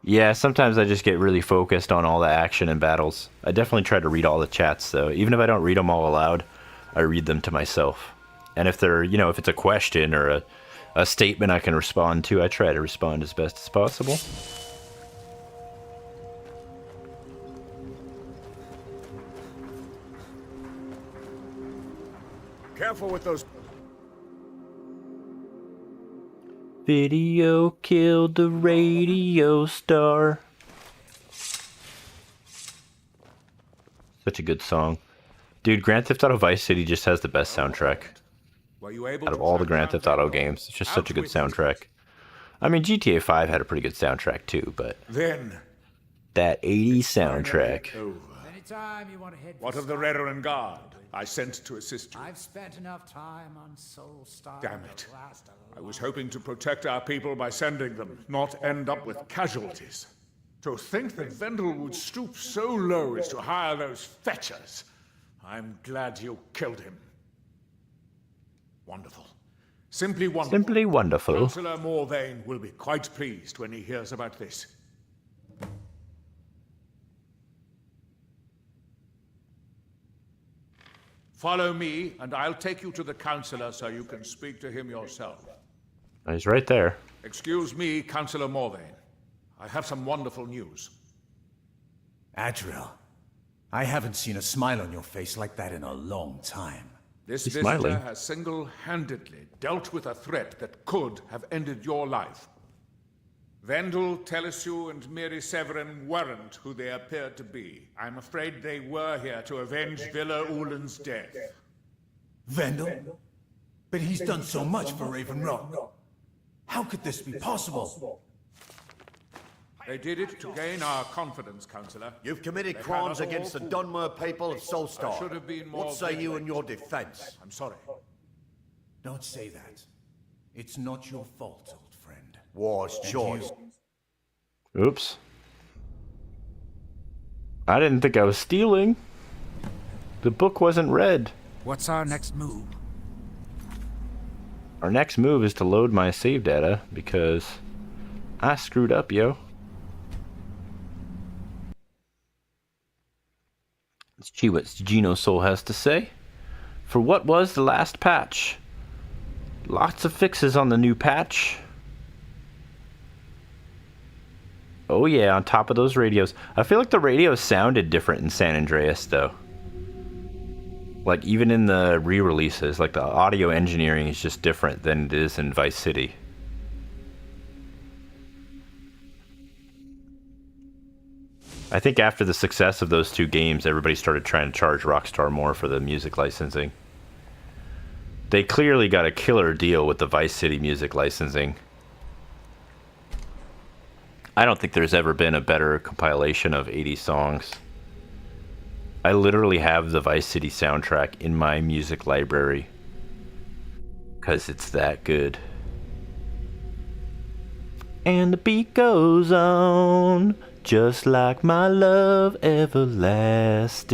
Yeah, sometimes I just get really focused on all the action and battles. I definitely try to read all the chats, though. Even if I don't read them all aloud, I read them to myself. And if they're, you know, if it's a question or a statement I can respond to, I try to respond as best as possible. Careful with those. Video killed the radio star. Such a good song. Dude, Grand Theft Auto Vice City just has the best soundtrack. Were you able Out to of all the track Grand down Theft Auto Vendel? games, it's just such a good Out with it. soundtrack. I mean, GTA 5 had a pretty good soundtrack too, but Then, that 80s soundtrack. over. Anytime you want to head for What of the Redoran Guard I sent to assist you? I've spent enough time on Soulstar. Damn it. to last a I was hoping to protect our people by sending them, not end up with casualties. To think that Vendel would stoop so low as to hire those fetchers. I'm glad you killed him. Wonderful. Simply wonderful. Simply wonderful. Councillor Morvain will be quite pleased when he hears about this. Follow me, and I'll take you to the Councillor so you can speak to him yourself. He's right there. Excuse me, Councillor Morvain. I have some wonderful news. Adriel, I haven't seen a smile on your face like that in a long time. This He's visitor smiling. has single-handedly dealt with a threat that could have ended your life. Vendel, Telesue, and Miri Severin weren't who they appeared to be. I'm afraid they were here to avenge Villa Ulen's death. Vendel? But he's done so much for Raven Rock. How could this be possible? They did it to gain our confidence, Councillor. You've committed They had crimes us all against the fooled. Dunmer people of I Soulstar. should have been more What say you in vigilant. your defense? I'm sorry. Don't say that. It's not your fault, old friend. Wise And choice. Oops. I didn't think I was stealing. The book wasn't read. What's our next move? Our next move is to load my save data because I screwed up, yo. Let's see what Geno Soul has to say. For what was the last patch? Lots of fixes on the new patch. Oh yeah, on top of those radios. I feel like the radios sounded different in San Andreas though. Like even in the re-releases, like the audio engineering is just different than it is in Vice City. I think after the success of those two games, everybody started trying to charge Rockstar more for the music licensing. They clearly got a killer deal with the Vice City music licensing. I don't think there's ever been a better compilation of 80 songs. I literally have the Vice City soundtrack in my music library. Because it's that good. And the beat goes on, just like my love everlasting.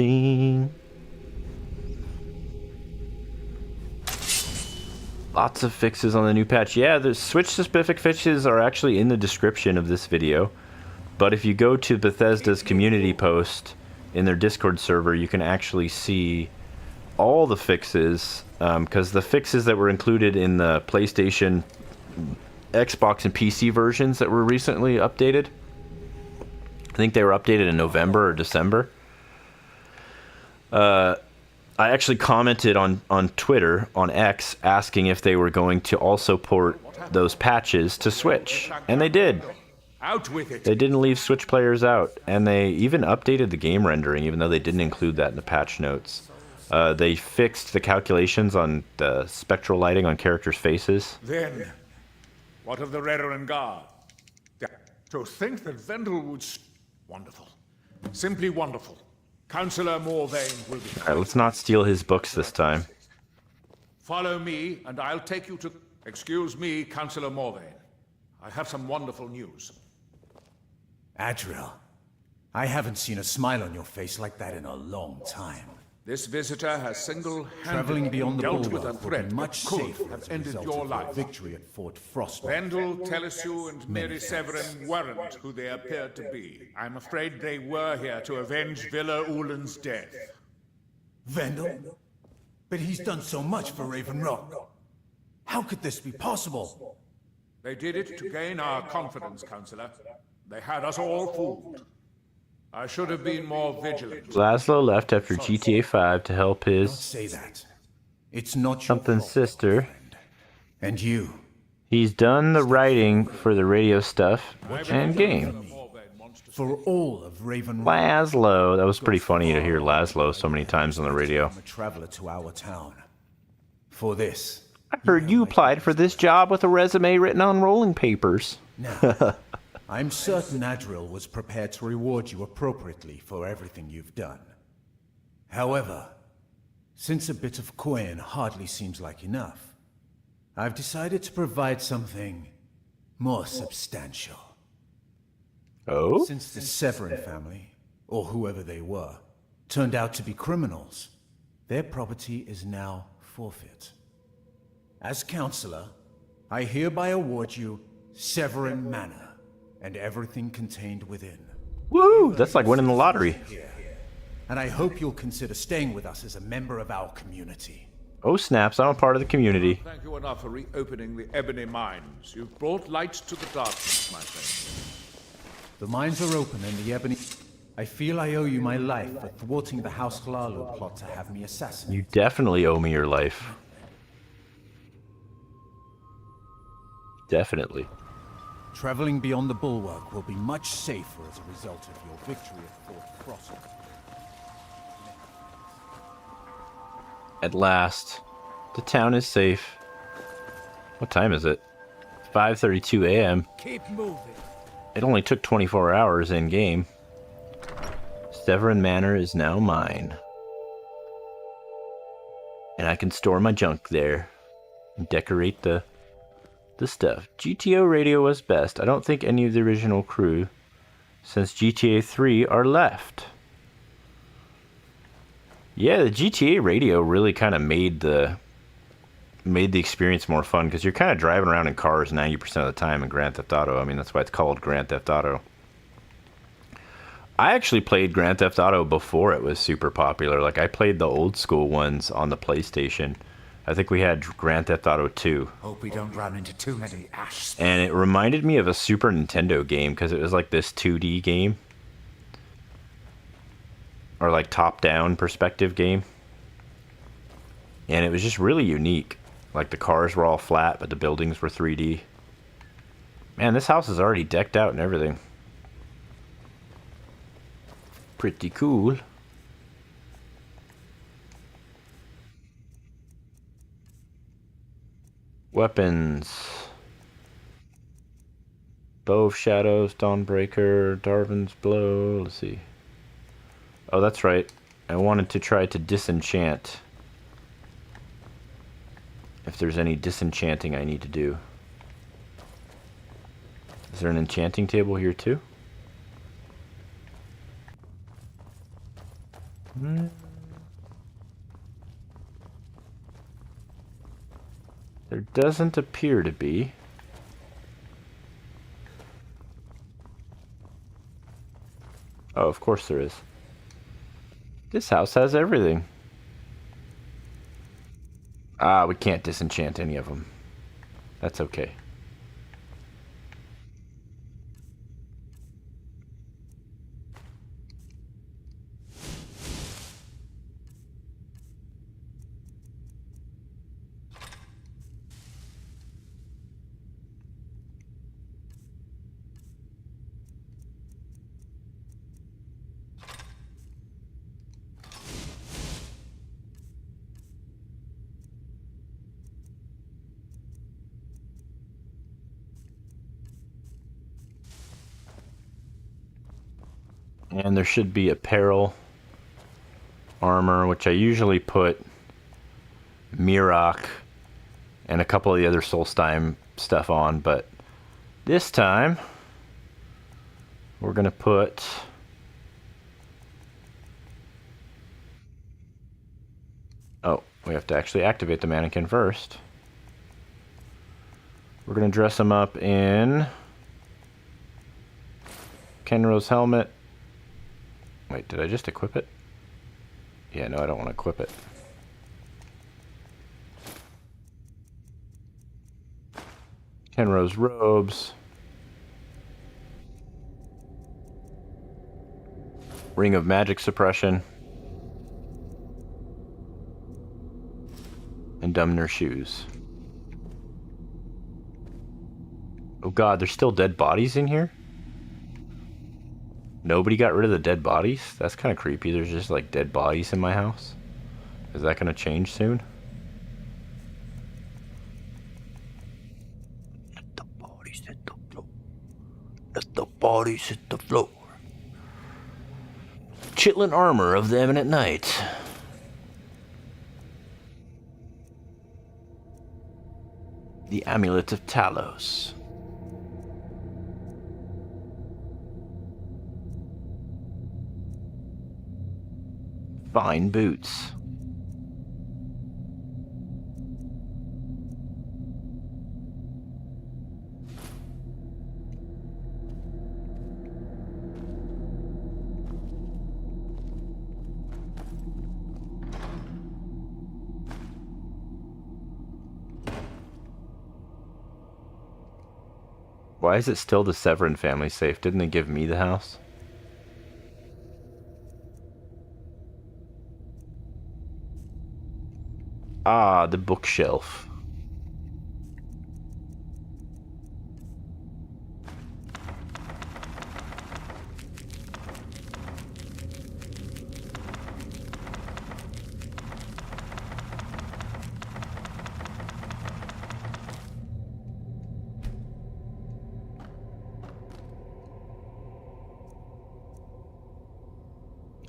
Lots of fixes on the new patch. Yeah, the Switch-specific fixes are actually in the description of this video. But if you go to Bethesda's community post in their Discord server, you can actually see all the fixes. Because the fixes that were included in the PlayStation, Xbox, and PC versions that were recently updated. I think they were updated in November or December. I actually commented on Twitter, on X, asking if they were going to also port those patches to Switch. And they did. Out with it. They didn't leave Switch players out. And they even updated the game rendering, even though they didn't include that in the patch notes. They fixed the calculations on the spectral lighting on characters' faces. Then, what of the Redoran Guard? To think that Vendel would... Wonderful. Simply wonderful. Councillor Morvain will be... Alright, let's not steal his books this time. Follow me, and I'll take you to... Excuse me, Councillor Morvain. I have some wonderful news. Adriel, I haven't seen a smile on your face like that in a long time. This visitor has single-handedly Traveling beyond the dealt with a bulwark will threat be much that could safer have as a ended result your of life. victory at Fort Frostbite. Vendel, Telesue, and Miri Severin weren't who they appeared to be. I'm afraid they were here to avenge Villa Ulen's death. Vendel? But he's done so much for Raven Rock. How could this be possible? They did it to gain our confidence, Councillor. They had us all fooled. I should have been more vigilant. Laszlo left after GTA 5 to help Don't his say that. It's not your something fault, sister. friend. And you He's done the writing for the radio stuff and game. For all of Raven Laszlo. That was pretty funny to hear Laszlo so many times on the radio. I'm a traveler to our town. For this. I heard you applied for this job with a resume written on rolling papers. Now, I'm certain Adril was prepared to reward you appropriately for everything you've done. However, since a bit of coin hardly seems like enough, I've decided to provide something more substantial. Oh? Since the Severin family, or whoever they were, turned out to be criminals, their property is now forfeit. As counselor, I hereby award you Severin Manor and everything contained within. Woo! That's like winning the lottery. And I hope you'll consider staying with us as a member of our community. Oh snaps, I'm a part of the community. Thank you enough for reopening the Ebony Mines. You've brought light to the darkness, my friend. The mines are open and the Ebony... I feel I owe you my life for thwarting the House Hlalu plot to have me assassinated. You definitely owe me your life. Definitely. Traveling beyond the bulwark will be much safer as a result of your victory at Fort Crossing. At last, the town is safe. What time is it? 5:32 a.m. Keep moving. It only took 24 hours in-game. Severin Manor is now mine. And I can store my junk there. And decorate the stuff. GTO radio was best. I don't think any of the original crew since GTA 3 are left. Yeah, the GTA radio really kind of made the experience more fun because you're kind of driving around in cars 90% of the time in Grand Theft Auto. I mean, that's why it's called Grand Theft Auto. I actually played Grand Theft Auto before it was super popular. Like, I played the old school ones on the PlayStation. I think we had Grand Theft Auto 2. Hope we don't run into too many ash. And it reminded me of a Super Nintendo game because it was like this 2D game. Or like top-down perspective game. And it was just really unique. Like the cars were all flat, but the buildings were 3D. Man, this house is already decked out and everything. Pretty cool. Weapons. Bow of Shadows, Dawnbreaker, Darwin's Blow. Let's see. Oh, that's right. I wanted to try to disenchant. If there's any disenchanting I need to do. Is there an enchanting table here too? There doesn't appear to be. Oh, of course there is. This house has everything. Ah, we can't disenchant any of them. That's okay. And there should be apparel, armor, which I usually put Mirok and a couple of the other Solstheim stuff on, but this time we're going to put oh, we have to actually activate the mannequin first. We're going to dress him up in Kenro's helmet. Wait, did I just equip it? Yeah, no, I don't want to equip it. Kenro's robes. Ring of magic suppression. And Dumner shoes. Oh god, there's still dead bodies in here? Nobody got rid of the dead bodies? That's kind of creepy. There's just like dead bodies in my house. Is that going to change soon? Let the bodies hit the floor. Let the bodies hit the floor. Chitlin armor of the Eminent Knight. The Amulet of Talos. Fine boots. Why is it still the Severin family safe? Didn't they give me the house? Ah, the bookshelf.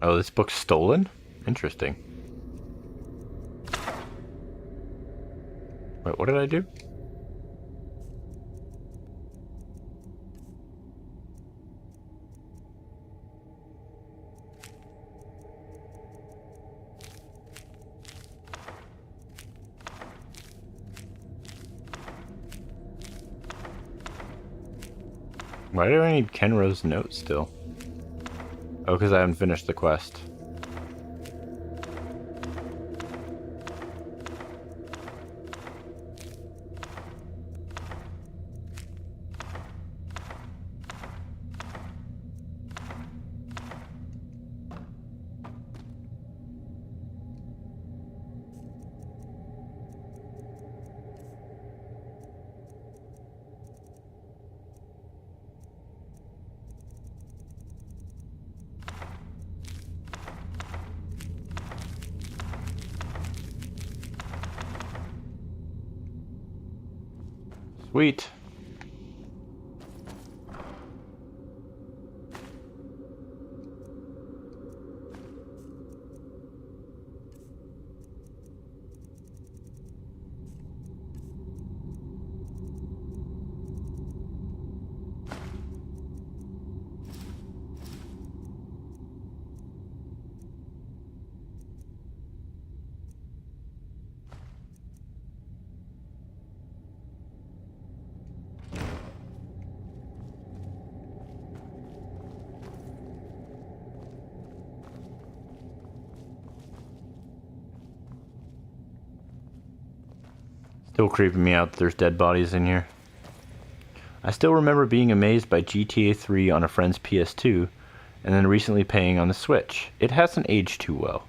Oh, this book's stolen? Interesting. Wait, what did I do? Why do I need Kenro's note still? Oh, because I haven't finished the quest. Sweet. Still creeping me out that there's dead bodies in here. I still remember being amazed by GTA 3 on a friend's PS2, and then recently paying on the Switch. It hasn't aged too well.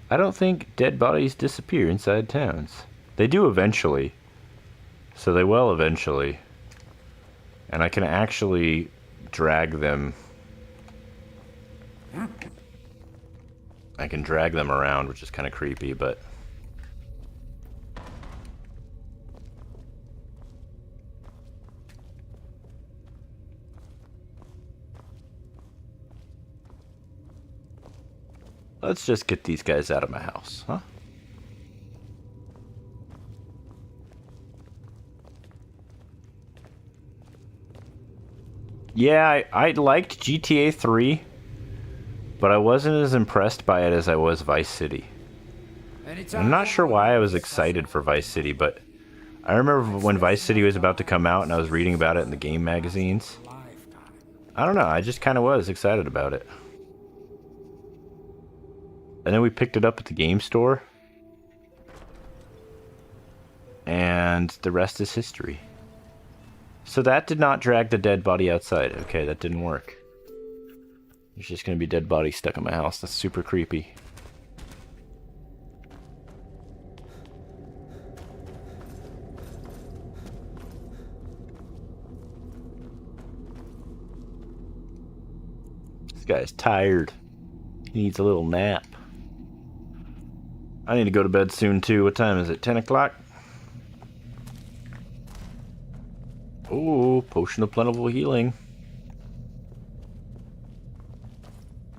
I don't think dead bodies disappear inside towns. They do eventually. So they will eventually. And I can actually drag them. I can drag them around, which is kind of creepy, but... Let's just get these guys out of my house, huh? Yeah, I liked GTA 3, but I wasn't as impressed by it as I was Vice City. I'm not sure why I was excited for Vice City, but I remember when Vice City was about to come out and I was reading about it in the game magazines. I don't know, I just kind of was excited about it. And then we picked it up at the game store. And the rest is history. So that did not drag the dead body outside. Okay, that didn't work. There's just going to be dead bodies stuck in my house. That's super creepy. This guy's tired. He needs a little nap. I need to go to bed soon too. What time is it? 10 o'clock? Oh, potion of plentiful healing.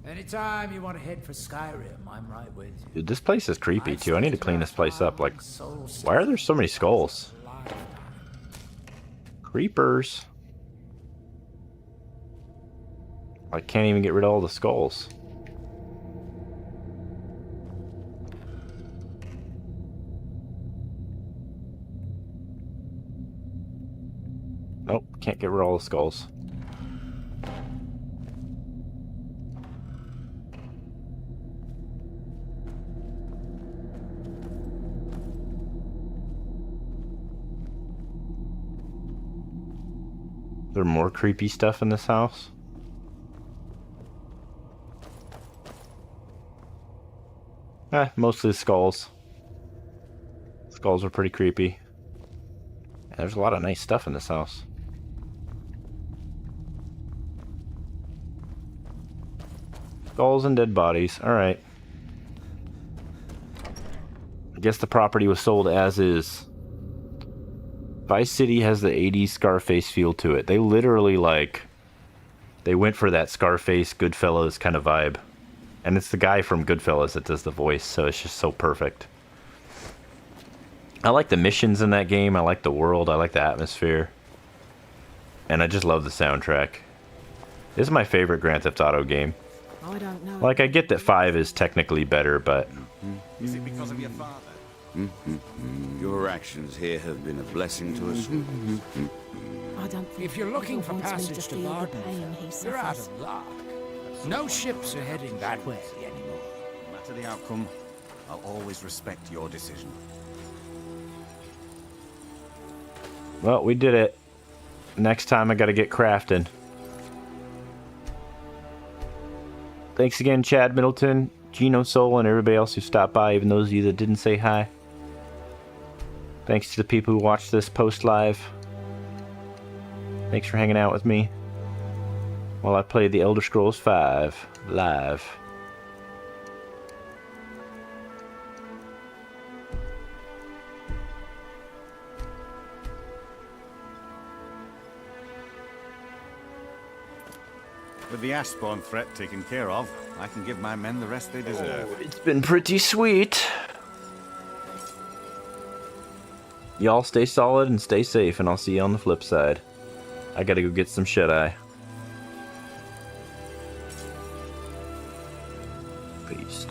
Anytime you want to head for Skyrim, I'm right with you. Dude, this place is creepy too. I need to clean this place up. Like, why are there so many skulls? Creepers. I can't even get rid of all the skulls. Nope, can't get rid of all the skulls. Is there more creepy stuff in this house? Mostly the skulls. Skulls are pretty creepy. And there's a lot of nice stuff in this house. Skulls and dead bodies. Alright. I guess the property was sold as is. Vice City has the 80s Scarface feel to it. They literally, like, they went for that Scarface, Goodfellas kind of vibe. And it's the guy from Goodfellas that does the voice, so it's just so perfect. I like the missions in that game. I like the world. I like the atmosphere. And I just love the soundtrack. This is my favorite Grand Theft Auto game. I don't know. Like, I get that 5 is technically better, but... Is it because of your father? Your actions here have been a blessing to us. I don't think If you're looking for wants me passage to feel the pain Goldenhills, he you're out suffers. of luck. No ships are heading that way anymore. No matter the outcome, I'll always respect your decision. Well, we did it. Next time I gotta get crafting. Thanks again, Chad Middleton, Geno Soul, and everybody else who stopped by, even those of you that didn't say hi. Thanks to the people who watched this post live. Thanks for hanging out with me while I played the Elder Scrolls V live. With the Ashspawn threat taken care of, I can give my men the rest they deserve. It's been pretty sweet. Y'all stay solid and stay safe, and I'll see you on the flip side. I gotta go get some shut-eye. Peace.